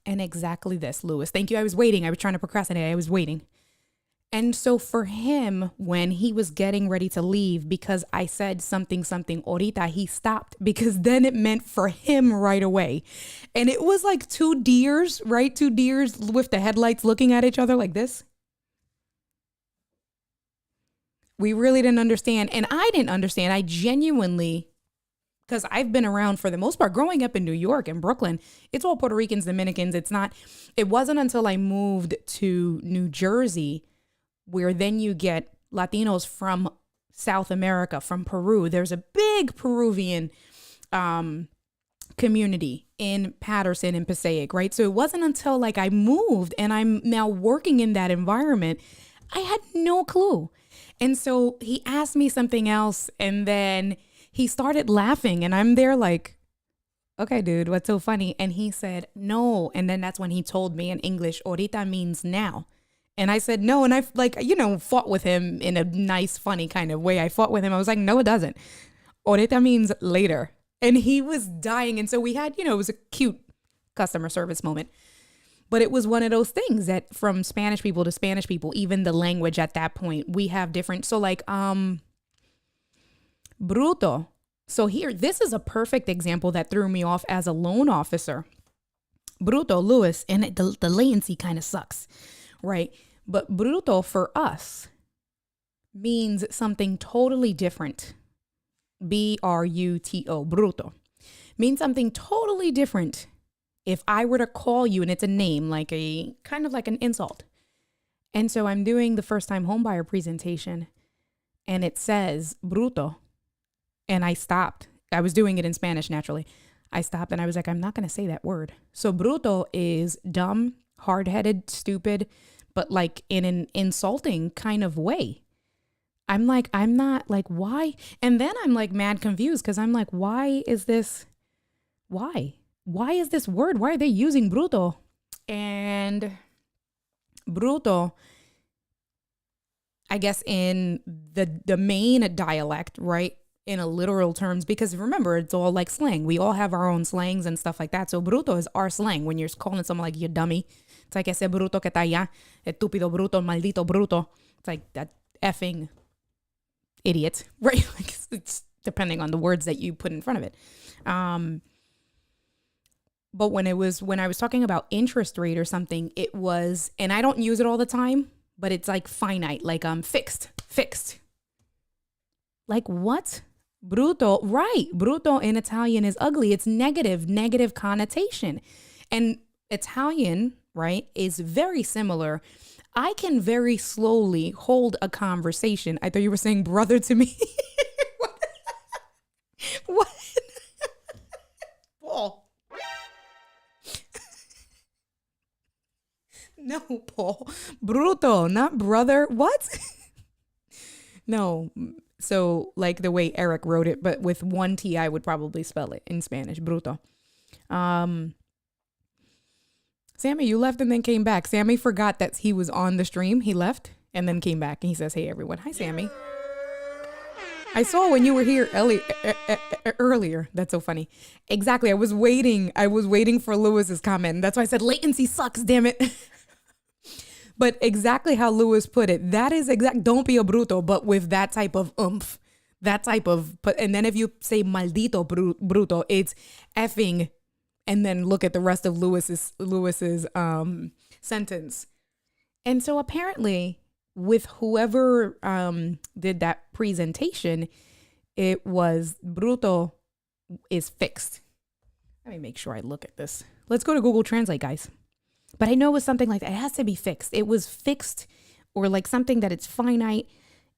And exactly this, Louis. Thank you. I was waiting. I was trying to procrastinate. I was waiting. And so for him, when he was getting ready to leave, because I said something, ahorita, he stopped because then it meant for him right away. And it was like 2 deers, right? 2 deers with the headlights looking at each other like this. We really didn't understand. And I didn't understand. I genuinely, because I've been around for the most part, growing up in New York and Brooklyn, it's all Puerto Ricans, Dominicans. It wasn't until I moved to New Jersey where then you get Latinos from South America, from Peru. There's a big Peruvian community in Paterson and Passaic, right? So it wasn't until like I moved and I'm now working in that environment, I had no clue. And so he asked me something else and then he started laughing and I'm there like, okay, dude, what's so funny? And he said, no. And then that's when he told me in English, ahorita means now. And I said, no. And I fought with him in a nice, funny kind of way. I fought with him. I was like, no, it doesn't. Ahorita means later. And he was dying. And so we had, it was a cute customer service moment. But it was one of those things that from Spanish people to Spanish people, even the language at that point, we have different. So like, bruto. So here, this is a perfect example that threw me off as a loan officer. Bruto, Lewis, and the latency kind of sucks, right? But bruto for us means something totally different. B-R-U-T-O, bruto. Means something totally different. If I were to call you and it's a name, like a kind of like an insult. And so I'm doing the first time homebuyer presentation and it says bruto. And I stopped. I was doing it in Spanish naturally. I stopped and I was like, I'm not going to say that word. So bruto is dumb, hard-headed, stupid, but like in an insulting kind of way. I'm not like, why? And then I'm like mad confused because I'm like, why is this? Why? Why is this word? Why are they using bruto? And bruto, I guess in the main dialect, right? In a literal terms, because remember, it's all like slang. We all have our own slangs and stuff like that. So bruto is our slang. When you're calling someone like you dummy, it's like ese bruto que está allá, estúpido bruto, maldito bruto. It's like that effing idiot, right? Like it's depending on the words that you put in front of it. But when I was talking about interest rate or something, it was, and I don't use it all the time, but it's like finite, like fixed. Like what? Bruto, right. Bruto in Italian is ugly. It's negative connotation. And Italian, right, is very similar. I can very slowly hold a conversation. I thought you were saying brother to me. What? Paul. No, Paul. Bruto, not brother. What? No. So like the way Eric wrote it, but with one T, I would probably spell it in Spanish, bruto. Sammy, you left and then came back. Sammy forgot that he was on the stream. He left and then came back and he says, hey, everyone. Hi, Sammy. I saw when you were here earlier. That's so funny. Exactly. I was waiting for Lewis's comment. That's why I said latency sucks, damn it. But exactly how Lewis put it, that is exact. Don't be a bruto, but with that type of oomph, that type of. And then if you say maldito bruto, it's effing, and then look at the rest of Lewis's sentence. And so apparently, with whoever did that presentation, it was bruto is fixed. Let me make sure I look at this. Let's go to Google Translate, guys. But I know it was something like that. It has to be fixed. It was fixed or like something that it's finite.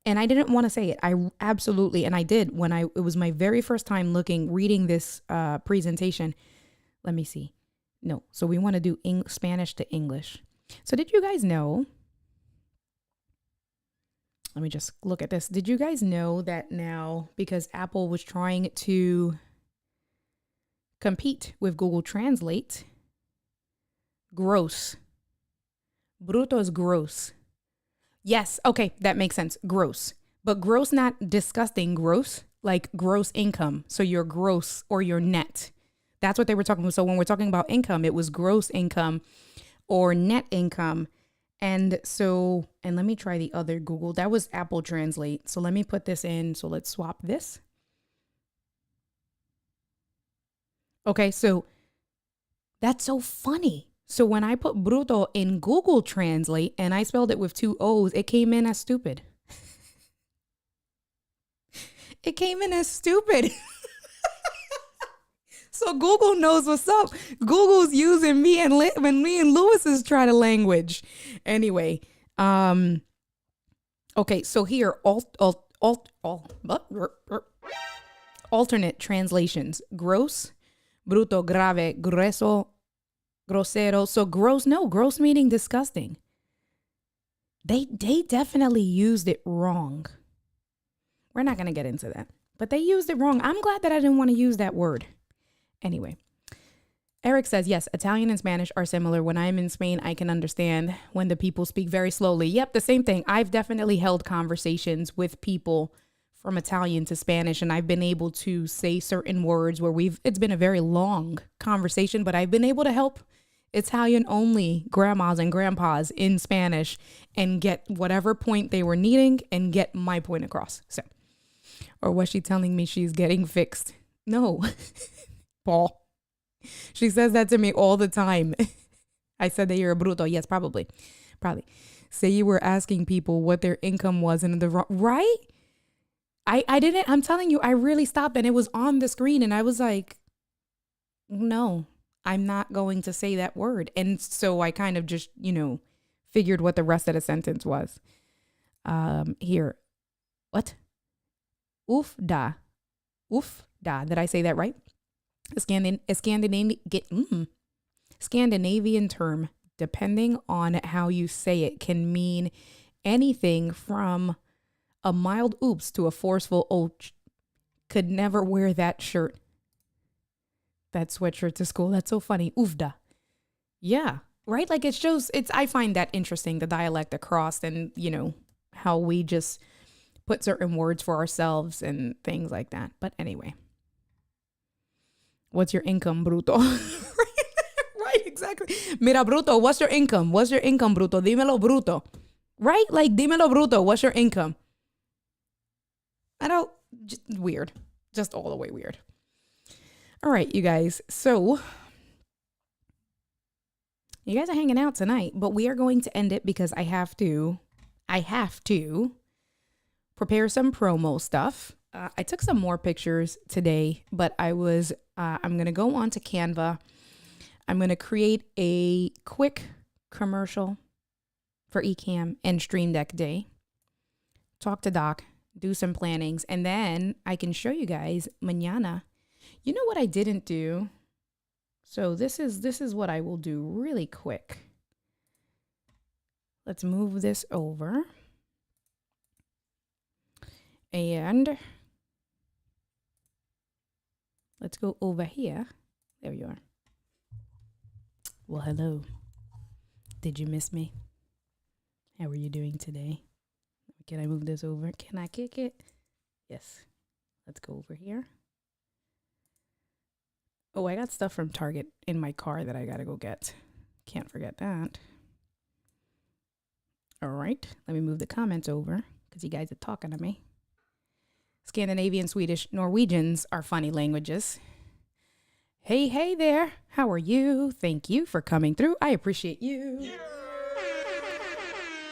And I didn't want to say it. I absolutely, and I did when it was my very first time reading this presentation. Let me see. No. So we want to do Spanish to English. So did you guys know? Let me just look at this. Did you guys know that now, because Apple was trying to compete with Google Translate, gross. Bruto is gross. Yes. Okay. That makes sense. Gross. But gross, not disgusting, gross, like gross income. So your gross or your net. That's what they were talking about. So when we're talking about income, it was gross income or net income. And so, and let me try the other Google. That was Apple Translate. So let me put this in. So let's swap this. Okay. So that's so funny. So when I put bruto in Google Translate and I spelled it with 2 O's, it came in as stupid. It came in as stupid. So Google knows what's up. Google's using me and when me and Lewis is trying to language. Anyway, okay, so here alternate translations: gross, bruto, grave, grueso, grosero. So gross meaning disgusting. They definitely used it wrong. We're not going to get into that, but they used it wrong. I'm glad that I didn't want to use that word. Anyway, Eric says, yes, Italian and Spanish are similar. When I'm in Spain, I can understand when the people speak very slowly. Yep, the same thing. I've definitely held conversations with people from Italian to Spanish, and I've been able to say certain words where it's been a very long conversation, but I've been able to help Italian only grandmas and grandpas in Spanish and get whatever point they were needing and get my point across. So, or was she telling me she's getting fixed? No, Paul. She says that to me all the time. I said that you're a bruto. Yes, probably. Say you were asking people what their income was in the right. I didn't. I'm telling you, I really stopped and it was on the screen and I was like, no, I'm not going to say that word. And so I kind of just, figured what the rest of the sentence was. Here. What? Ufda. Did I say that right? Scandinavian term, depending on how you say it, can mean anything from a mild oops to a forceful ouch. Could never wear that shirt. That sweatshirt to school. That's so funny. Ufda. Yeah. Right? Like I find that interesting, the dialect across and, how we just put certain words for ourselves and things like that. But anyway. What's your income, bruto? Right, exactly. Mira, bruto, what's your income? What's your income, bruto? Dímelo, bruto. Right? Like, dímelo, bruto. What's your income? Weird. Just all the way weird. All right, you guys. So, you guys are hanging out tonight, but we are going to end it because I have to prepare some promo stuff. I took some more pictures today, but I'm going to go on to Canva. I'm going to create a quick commercial for Ecamm and Stream Deck Day. Talk to Doc, do some plannings, and then I can show you guys mañana. You know what I didn't do? So this is what I will do really quick. Let's move this over. And let's go over here. There you are. Well, hello. Did you miss me? How are you doing today? Can I move this over? Can I kick it? Yes. Let's go over here. Oh, I got stuff from Target in my car that I gotta go get. Can't forget that. All right. Let me move the comments over because you guys are talking to me. Scandinavian, Swedish, Norwegians are funny languages. Hey there. How are you? Thank you for coming through. I appreciate you. Yeah.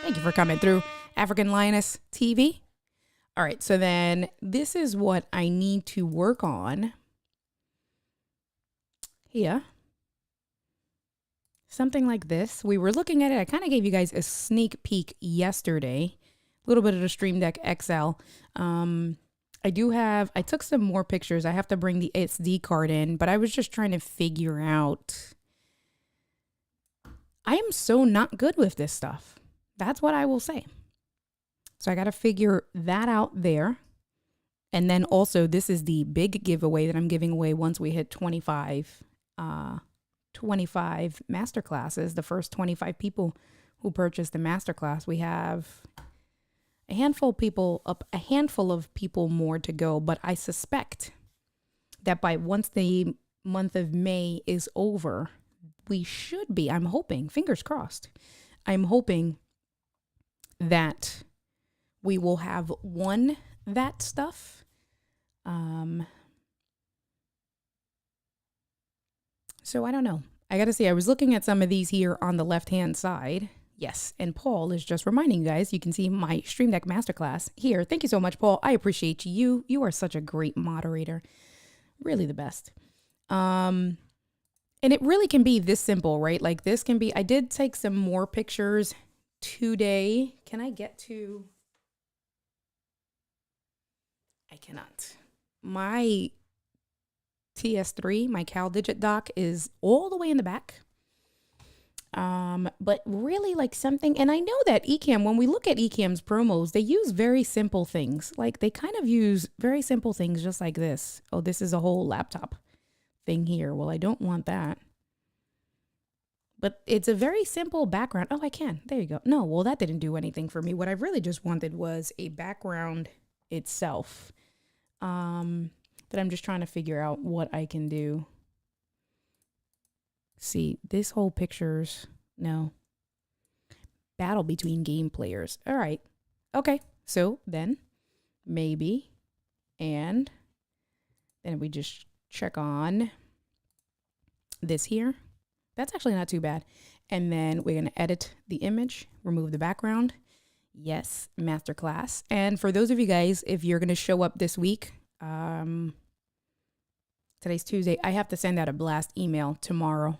Thank you for coming through. African Lioness TV. All right. So then this is what I need to work on here. Something like this. We were looking at it. I kind of gave you guys a sneak peek yesterday. A little bit of the Stream Deck XL. I took some more pictures. I have to bring the SD card in, but I was just trying to figure out. I am so not good with this stuff. That's what I will say. So I got to figure that out there. And then also this is the big giveaway that I'm giving away once we hit 25 masterclasses. The first 25 people who purchase the masterclass, we have a handful of people more to go, but I suspect that once the month of May is over, we should be, I'm hoping, fingers crossed, I'm hoping that we will have won that stuff. So I don't know. I got to say, I was looking at some of these here on the left-hand side. Yes, and Paul is just reminding you guys, you can see my Stream Deck Masterclass here. Thank you so much, Paul. I appreciate you. You are such a great moderator. Really the best. And it really can be this simple, right? Like this can be, I did take some more pictures today. Can I get to? I cannot. My TS3, my CalDigit dock is all the way in the back. But really like something, and I know that Ecamm, when we look at Ecamm's promos, they use very simple things. Like they kind of use very simple things just like this. Oh, this is a whole laptop thing here. Well, I don't want that. But it's a very simple background. Oh, I can. There you go. No, well, that didn't do anything for me. What I really just wanted was a background itself. That I'm just trying to figure out what I can do. See, this whole picture's no battle between game players. All right. Okay. So then maybe, and then we just check on this here. That's actually not too bad. And then we're going to edit the image, remove the background. Yes, masterclass. And for those of you guys, if you're going to show up this week, today's Tuesday, I have to send out a blast email tomorrow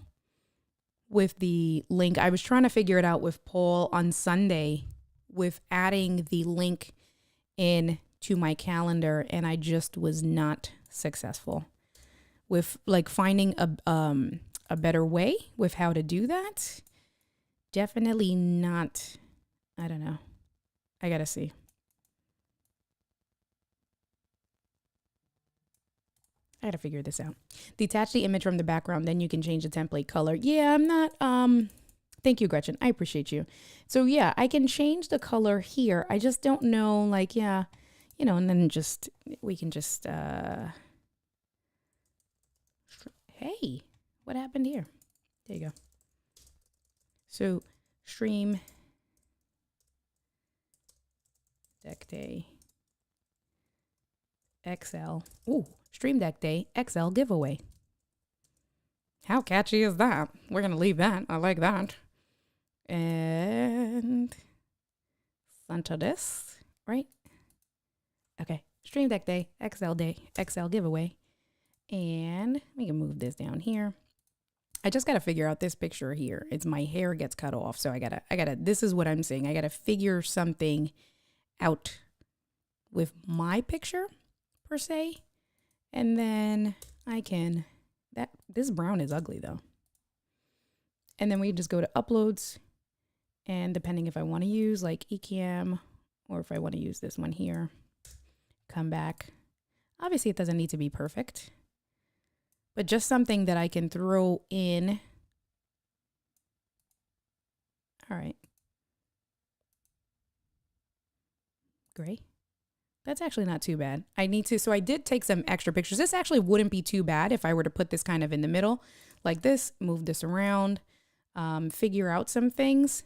with the link. I was trying to figure it out with Paul on Sunday with adding the link in to my calendar, and I just was not successful with like finding a better way with how to do that. Definitely not. I don't know. I gotta see. I gotta figure this out. Detach the image from the background, then you can change the template color. Yeah, I'm not, thank you, Gretchen. I appreciate you. So yeah, I can change the color here. I just don't know, like, yeah, you know, and then just, we can just, hey, what happened here? There you go. So stream deck day XL. Ooh. Stream Deck Day XL giveaway. How catchy is that? We're going to leave that. I like that. And center this, right? Okay. Stream Deck Day XL giveaway. And we can move this down here. I just got to figure out this picture here. It's my hair gets cut off. So I gotta, this is what I'm saying. I got to figure something out with my picture per se. And then I can, this brown is ugly though. And then we just go to uploads, and depending if I want to use like Ecamm or if I want to use this one here, come back. Obviously it doesn't need to be perfect, but just something that I can throw in. All right. Gray. That's actually not too bad. So I did take some extra pictures. This actually wouldn't be too bad if I were to put this kind of in the middle like this, move this around, figure out some things.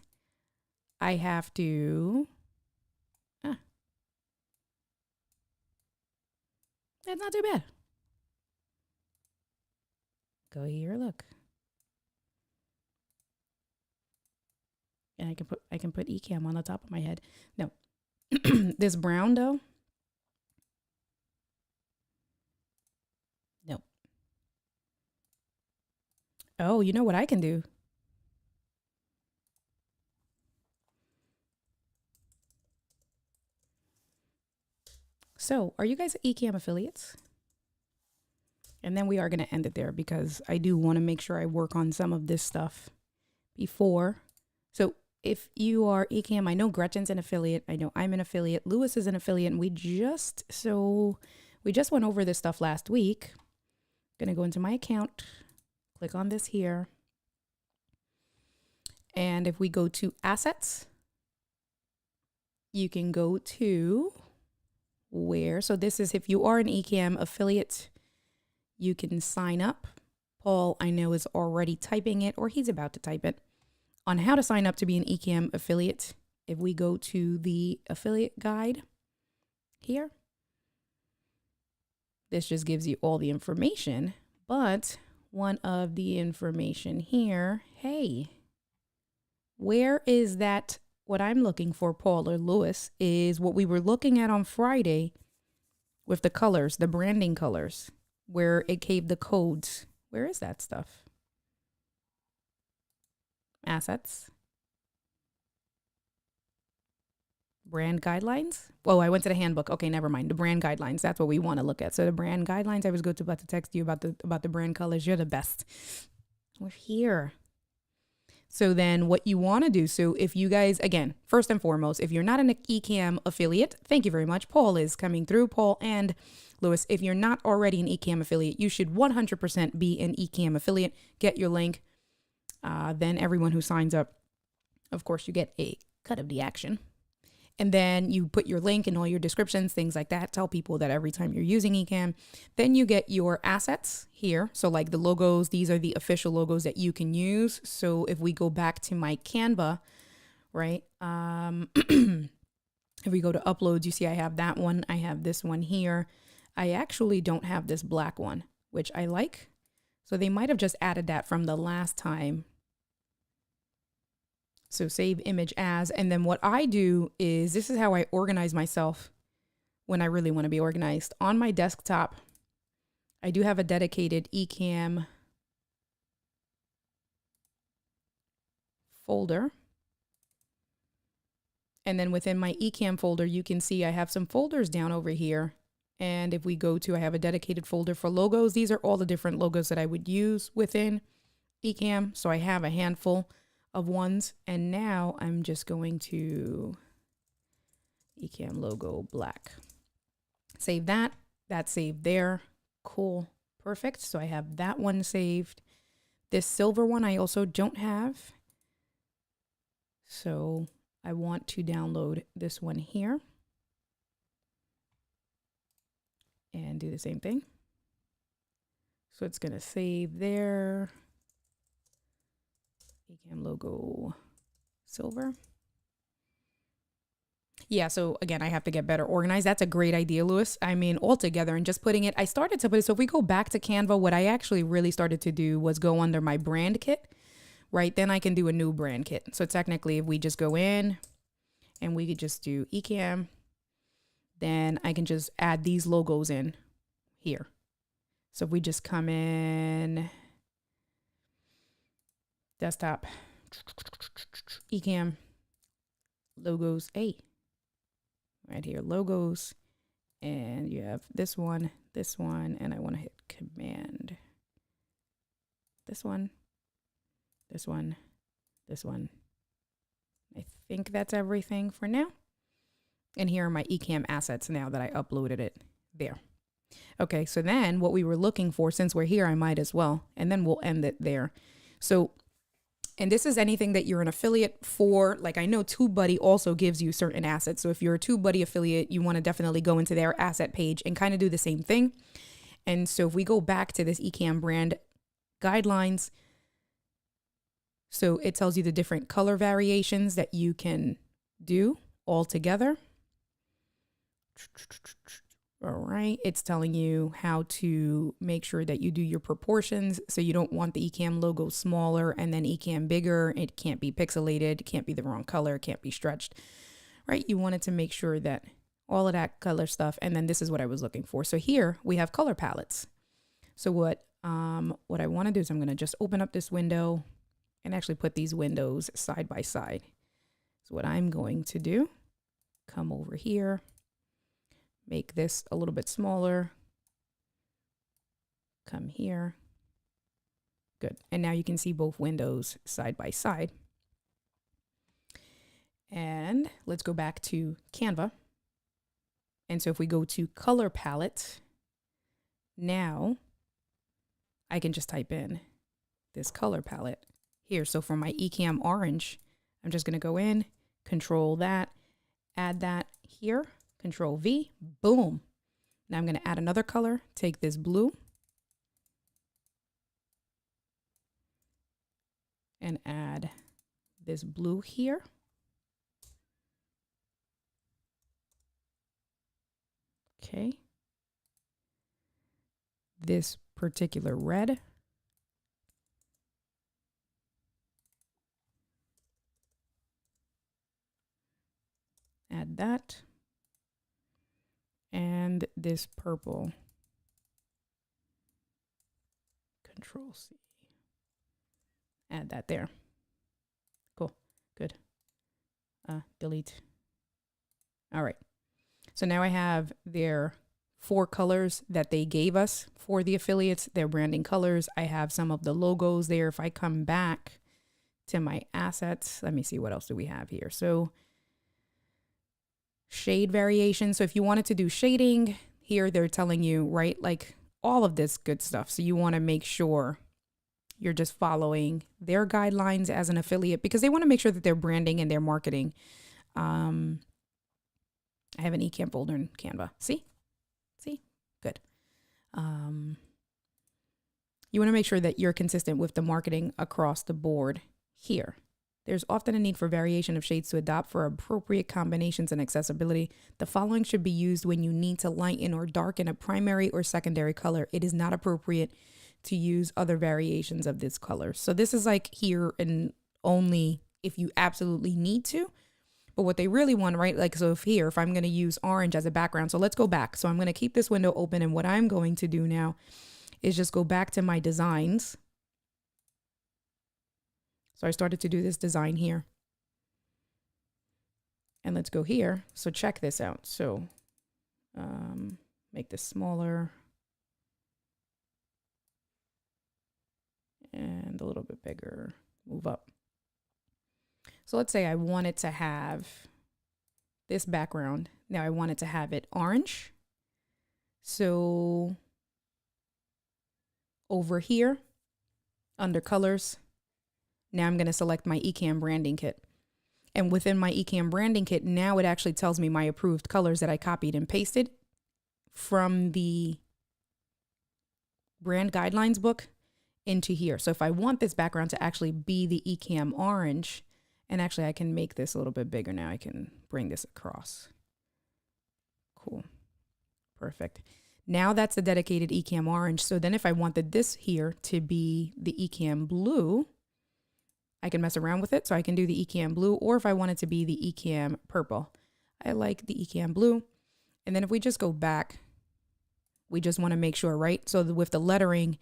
I have to, that's not too bad. Go here, look. And I can put Ecamm on the top of my head. No, this brown though. Oh, you know what I can do? So, are you guys Ecamm affiliates? And then we are going to end it there because I do want to make sure I work on some of this stuff before. So, if you are Ecamm, I know Gretchen's an affiliate. I know I'm an affiliate. Lewis is an affiliate. And we just went over this stuff last week. Going to go into my account. Click on this here. And if we go to assets, you can go to where, so this is if you are an Ecamm affiliate, you can sign up. Paul, I know, is already typing it, or he's about to type it, on how to sign up to be an Ecamm affiliate. If we go to the affiliate guide here, this just gives you all the information, but one of the information here, hey, where is that? What I'm looking for, Paul or Lewis, is what we were looking at on Friday with the colors, the branding colors, where it gave the codes. Where is that stuff? Assets. Brand guidelines. Oh, I went to the handbook. Okay, never mind. The brand guidelines. That's what we want to look at. So the brand guidelines. I was about to text you about the brand colors. You're the best. We're here. So then what you want to do, so if you guys, again, first and foremost, if you're not an Ecamm affiliate, thank you very much. Paul is coming through, Paul and Lewis. If you're not already an Ecamm affiliate, you should 100% be an Ecamm affiliate. Get your link. Then everyone who signs up, of course, you get a cut of the action. And then you put your link and all your descriptions, things like that. Tell people that every time you're using Ecamm. Then you get your assets here. So like the logos, these are the official logos that you can use. So if we go back to my Canva, right? If we go to uploads, you see I have that one. I have this one here. I actually don't have this black one, which I like. So they might have just added that from the last time. So save image as, and then what I do is, this is how I organize myself when I really want to be organized. On my desktop, I do have a dedicated Ecamm folder. And then within my Ecamm folder, you can see I have some folders down over here. And if we go to, I have a dedicated folder for logos. These are all the different logos that I would use within Ecamm. So I have a handful of ones. And now I'm just going to Ecamm logo black. Save that. That's saved there. Cool. Perfect. So I have that one saved. This silver one I also don't have. So I want to download this one here and do the same thing. So it's going to save there. Ecamm logo silver. Yeah, so again, I have to get better organized. That's a great idea, Lewis. I mean, altogether, and just putting it, I started to put it, so if we go back to Canva, what I actually really started to do was go under my brand kit. Right, then I can do a new brand kit. So technically, if we just go in and we could just do Ecamm, then I can just add these logos in here. So if we just come in, desktop, Ecamm, logos, right here, logos, and you have this one, and I want to hit Command. This one. This one, this one. I think that's everything for now. And here are my Ecamm assets now that I uploaded it there. Okay, so then what we were looking for, since we're here, I might as well, and then we'll end it there. So, and this is anything that you're an affiliate for. Like I know TubeBuddy also gives you certain assets. So if you're a TubeBuddy affiliate, you want to definitely go into their asset page and kind of do the same thing. And so if we go back to this Ecamm brand guidelines, so it tells you the different color variations that you can do all together. All right. It's telling you how to make sure that you do your proportions. So you don't want the Ecamm logo smaller and then Ecamm bigger. It can't be pixelated. It can't be the wrong color. It can't be stretched. Right. You wanted to make sure that all of that color stuff. And then this is what I was looking for. So here we have color palettes. So what I want to do is I'm going to just open up this window and actually put these windows side by side. So what I'm going to do, come over here, make this a little bit smaller, come here. Good. And now you can see both windows side by side. And let's go back to Canva. And so if we go to color palette, now I can just type in this color palette here. So for my Ecamm orange, I'm just going to go in, control that, add that here, control V, boom. Now I'm going to add another color, take this blue and add this blue here. Okay. This particular red. Add that. And this purple. Control C. Add that there. Cool. Good. Delete. All right. So now I have their 4 colors that they gave us for the affiliates, their branding colors. I have some of the logos there. If I come back to my assets, let me see what else do we have here. So shade variation. So if you wanted to do shading here, they're telling you, right, like all of this good stuff. So you want to make sure you're just following their guidelines as an affiliate because they want to make sure that their branding and their marketing I have an Ecamm folder in Canva. See? Good. You want to make sure that you're consistent with the marketing across the board here. There's often a need for variation of shades to adopt for appropriate combinations and accessibility. The following should be used when you need to lighten or darken a primary or secondary color. It is not appropriate to use other variations of this color. So this is like here and only if you absolutely need to. But what they really want, right? Like, so if I'm going to use orange as a background. So let's go back. So I'm going to keep this window open. And what I'm going to do now is just go back to my designs. So I started to do this design here. And let's go here. So check this out. So make this smaller. And a little bit bigger. Move up. So let's say I wanted to have this background. Now I wanted to have it orange. So over here, under colors, now I'm going to select my Ecam Branding Kit. And within my Ecam Branding Kit, now it actually tells me my approved colors that I copied and pasted from the brand guidelines book into here. So if I want this background to actually be the Ecamm orange, and actually I can make this a little bit bigger now. I can bring this across. Cool. Perfect. Now that's the dedicated Ecamm orange. So then if I wanted this here to be the Ecamm blue, I can mess around with it. So I can do the Ecamm blue, or if I want it to be the Ecamm purple, I like the Ecamm blue. And then if we just go back, we just want to make sure, right? So with the lettering,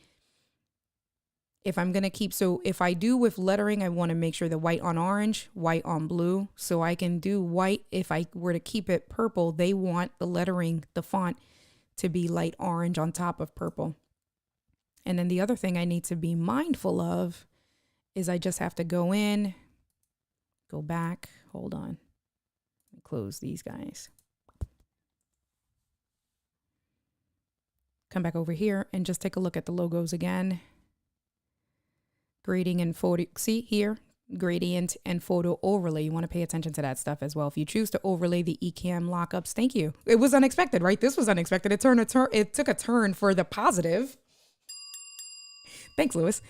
if I'm going to keep, so if I do with lettering, I want to make sure the white on orange, white on blue. So I can do white. If I were to keep it purple, they want the lettering, the font to be light orange on top of purple. And then the other thing I need to be mindful of is I just have to go in, go back, hold on, close these guys. Come back over here and just take a look at the logos again. Grading and photo, see here, gradient and photo overlay. You want to pay attention to that stuff as well. If you choose to overlay the Ecamm lockups, thank you. It was unexpected, right? This was unexpected. It took a turn for the positive. Thanks, Lewis.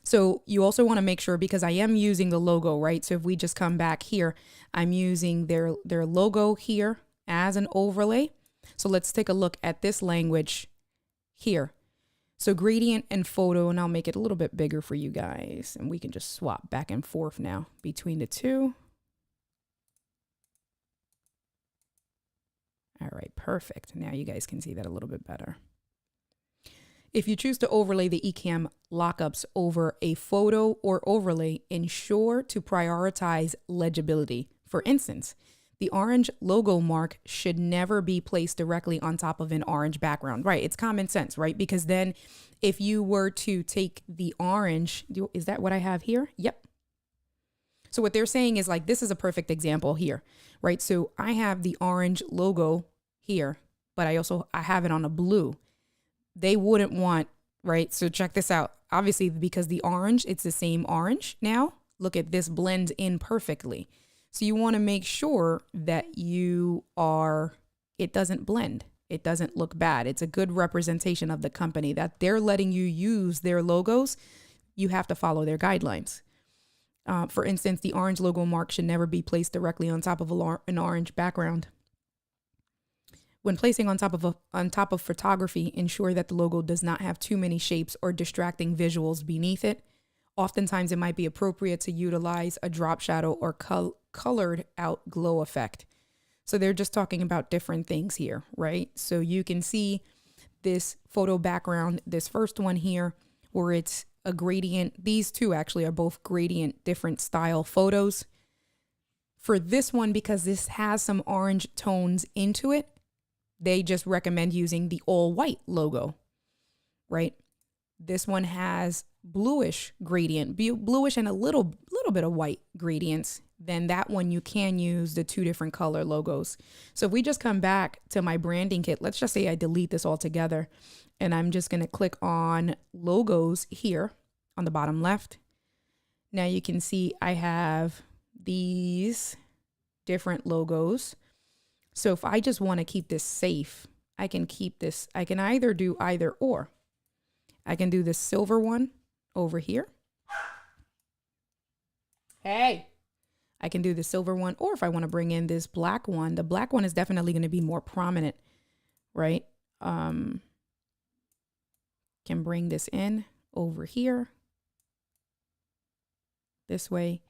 So you also want to make sure, because I am using the logo, right? So if we just come back here, I'm using their logo here as an overlay. So let's take a look at this language here. So gradient and photo, and I'll make it a little bit bigger for you guys. And we can just swap back and forth now between the two. All right, perfect. Now you guys can see that a little bit better. If you choose to overlay the Ecamm lockups over a photo or overlay, ensure to prioritize legibility. For instance, the orange logo mark should never be placed directly on top of an orange background, right? It's common sense, right? Because then if you were to take the orange, is that what I have here? Yep. So what they're saying is like, this is a perfect example here, right? So I have the orange logo here, but I have it on a blue. They wouldn't want, right? So check this out. Obviously, because the orange, it's the same orange now. Look at this, blends in perfectly. So you want to make sure that it doesn't blend. It doesn't look bad. It's a good representation of the company that they're letting you use their logos. You have to follow their guidelines. For instance, the orange logo mark should never be placed directly on top of an orange background. When placing on top of photography, ensure that the logo does not have too many shapes or distracting visuals beneath it. Oftentimes, it might be appropriate to utilize a drop shadow or colored out glow effect. So they're just talking about different things here, right? So you can see this photo background, this first one here, where it's a gradient. These two actually are both gradient, different style photos. For this one, because this has some orange tones into it, they just recommend using the all white logo, right? This one has bluish gradient, bluish and a little bit of white gradients. Then that one you can use the two different color logos. So if we just come back to my branding kit, let's just say I delete this altogether, and I'm just going to click on logos here on the bottom left. Now you can see I have these different logos. So if I just want to keep this safe, I can keep this. I can either do either or. I can do this silver one over here. Hey. I can do the silver one, or if I want to bring in this black one, the black one is definitely going to be more prominent, right? Can bring this in over here this way.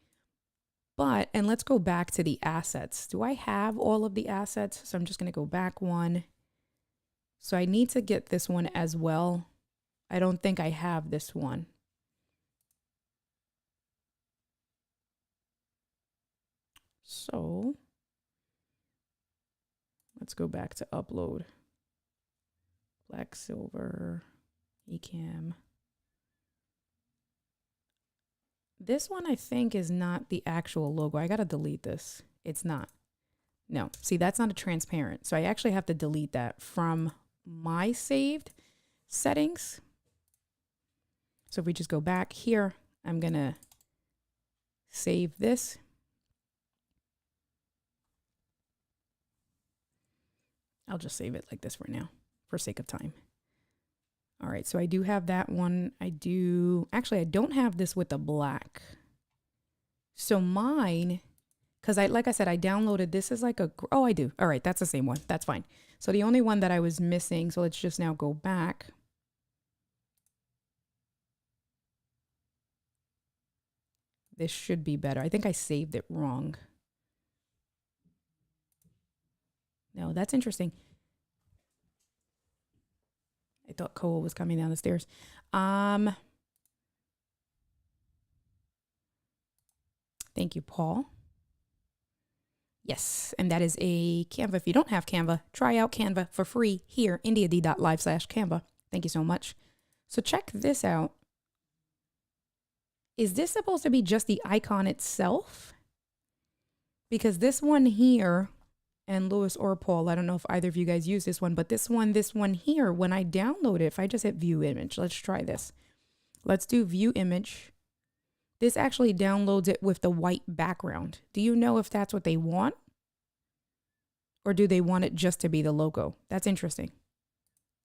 But, and let's go back to the assets. Do I have all of the assets? So I'm just going to go back one. So I need to get this one as well. I don't think I have this one. So let's go back to upload. Black, silver, Ecamm. This one I think is not the actual logo. I got to delete this. It's not. No, see, that's not a transparent. So I actually have to delete that from my saved settings. So if we just go back here, I'm going to save this. I'll just save it like this for now, for sake of time. All right, so I do have that one. Actually, I don't have this with the black. So mine, because like I said, I downloaded this as like oh, I do. All right, that's the same one. That's fine. So the only one that I was missing, so let's just now go back. This should be better. I think I saved it wrong. No, that's interesting. I thought Cole was coming down the stairs. Thank you, Paul. Yes, and that is a Canva. If you don't have Canva, try out Canva for free here, indiad.live/Canva. Thank you so much. So check this out. Is this supposed to be just the icon itself? Because this one here, and Louis or Paul, I don't know if either of you guys use this one, but this one here, when I download it, if I just hit view image, let's try this. Let's do view image. This actually downloads it with the white background. Do you know if that's what they want? Or do they want it just to be the logo? That's interesting.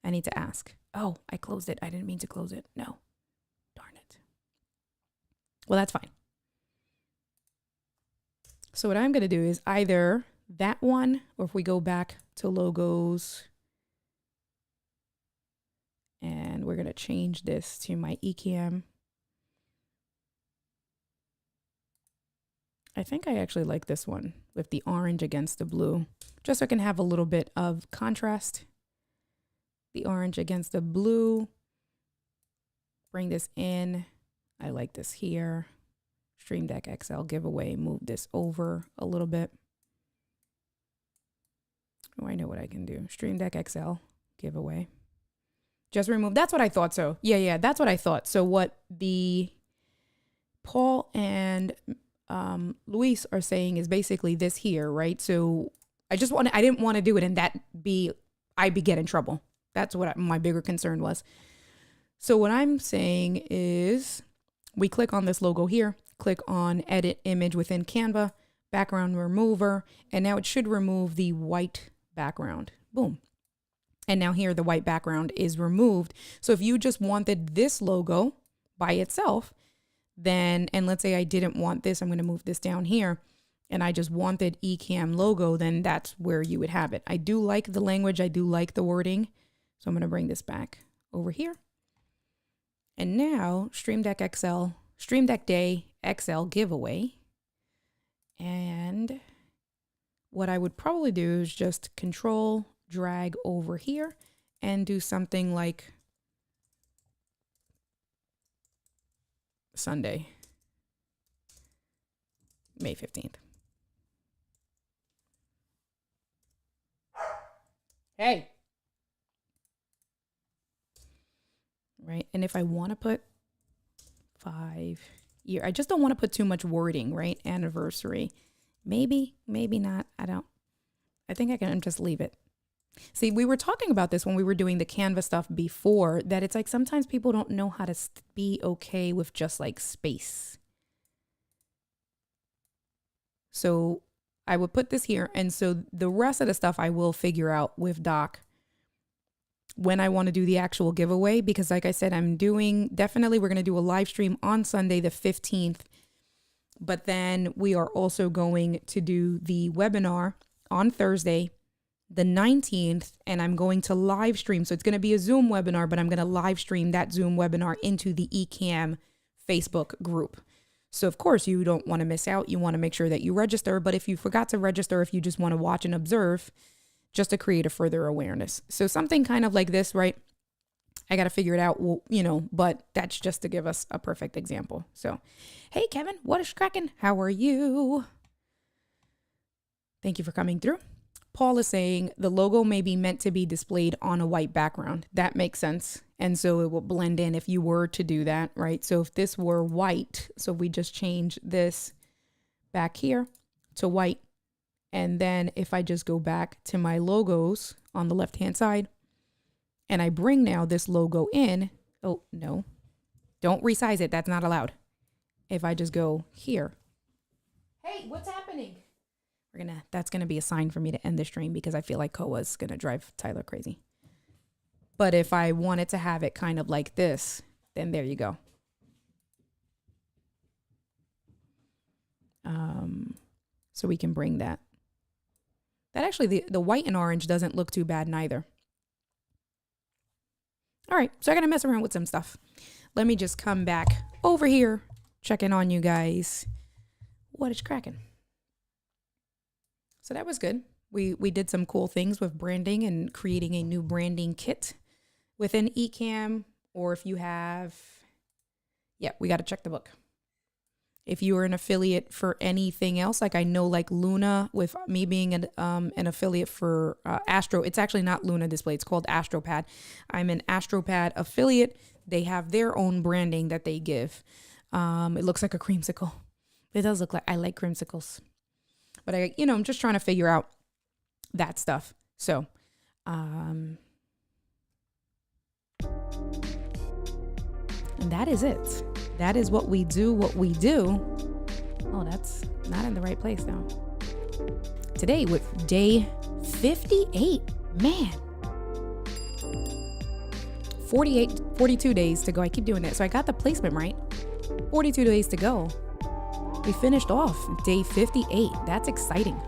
I need to ask. Oh, I closed it. I didn't mean to close it. No. Darn it. Well, that's fine. So what I'm going to do is either that one, or if we go back to logos, and we're going to change this to my Ecamm. I think I actually like this one with the orange against the blue, just so I can have a little bit of contrast. The orange against the blue. Bring this in. I like this here. Stream Deck XL giveaway. Move this over a little bit. Oh, I know what I can do. Stream Deck XL giveaway. Just remove. That's what I thought. So yeah, that's what I thought. So what the Paul and Luis are saying is basically this here, right? So I didn't want to do it and I'd be get in trouble. That's what my bigger concern was. So what I'm saying is we click on this logo here, click on edit image within Canva, background remover, and now it should remove the white background. Boom. And now here the white background is removed. So if you just wanted this logo by itself, then, and let's say I didn't want this, I'm going to move this down here, and I just wanted Ecamm logo, then that's where you would have it. I do like the language. I do like the wording. So I'm going to bring this back over here. And now Stream Deck Day XL giveaway. And what I would probably do is just control drag over here and do something like Sunday, May 15th. Hey. Right. And if I want to put 5 year, I just don't want to put too much wording, right? Anniversary. Maybe not. I think I can just leave it. See, we were talking about this when we were doing the Canva stuff before, that it's like sometimes people don't know how to be okay with just like space. So I would put this here. And so the rest of the stuff I will figure out with Doc when I want to do the actual giveaway, because like I said, we're going to do a live stream on Sunday, the 15th. But then we are also going to do the webinar on Thursday, the 19th, and I'm going to live stream. So it's going to be a Zoom webinar, but I'm going to live stream that Zoom webinar into the Ecamm Facebook group. So of course you don't want to miss out. You want to make sure that you register. But if you forgot to register, if you just want to watch and observe, just to create a further awareness. So something kind of like this, right? I got to figure it out, but that's just to give us a perfect example. So, hey, Kevin, what is cracking? How are you? Thank you for coming through. Paul is saying the logo may be meant to be displayed on a white background. That makes sense. And so it will blend in if you were to do that, right? So if this were white, so we just change this back here to white. And then if I just go back to my logos on the left-hand side and I bring now this logo in, oh no, don't resize it. That's not allowed. If I just go here, hey, what's happening? That's going to be a sign for me to end the stream because I feel like Koa's going to drive Tyler crazy. But if I wanted to have it kind of like this, then there you go. So we can bring that. That actually, the white and orange doesn't look too bad neither. All right, so I got to mess around with some stuff. Let me just come back over here, checking on you guys. What is cracking? So that was good. We did some cool things with branding and creating a new branding kit within Ecamm. Or if you have, we got to check the book. If you are an affiliate for anything else, like I know like Luna, with me being an affiliate for Astro, it's actually not Luna Display, it's called AstroPad. I'm an AstroPad affiliate. They have their own branding that they give. It looks like a creamsicle. It does look like, I like creamsicles. But I'm just trying to figure out that stuff. So, and that is it. That is what we do, Oh, that's not in the right place now. Today with day 58, man. 42 days to go. I keep doing that. So I got the placement right. 42 days to go. We finished off day 58. That's exciting.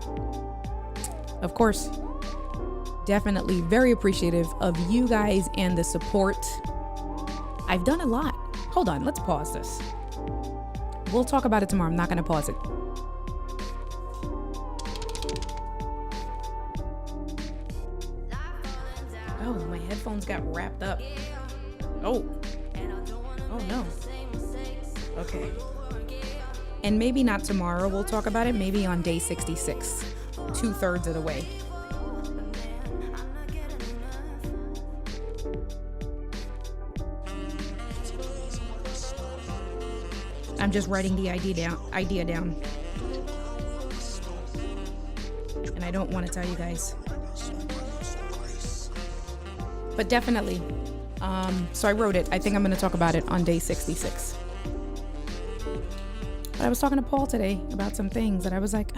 Of course, definitely very appreciative of you guys and the support. I've done a lot. Hold on, let's pause this. We'll talk about it tomorrow. I'm not going to pause it. Oh, my headphones got wrapped up. Oh no. Okay. And maybe not tomorrow we'll talk about it. Maybe on day 66, 2/3 of the way. I'm just writing the idea down. And I don't want to tell you guys. But definitely. So I wrote it. I think I'm going to talk about it on day 66. But I was talking to Paul today about some things that I was like,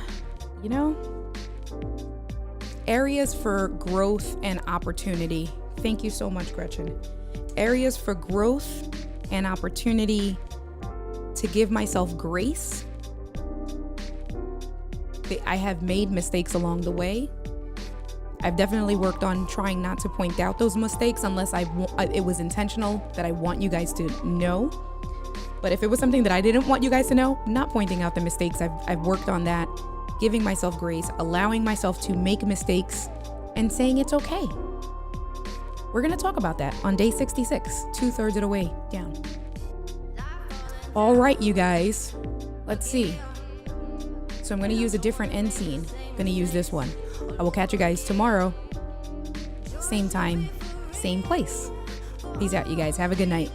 areas for growth and opportunity. Thank you so much, Gretchen. Areas for growth and opportunity to give myself grace. I have made mistakes along the way. I've definitely worked on trying not to point out those mistakes unless it was intentional that I want you guys to know. But if it was something that I didn't want you guys to know, not pointing out the mistakes. I've worked on that, giving myself grace, allowing myself to make mistakes, and saying it's okay. We're going to talk about that on day 66, 2/3 of the way down. All right, you guys, let's see. So I'm going to use a different end scene. I'm going to use this one. I will catch you guys tomorrow. Same time, same place. Peace out, you guys. Have a good night.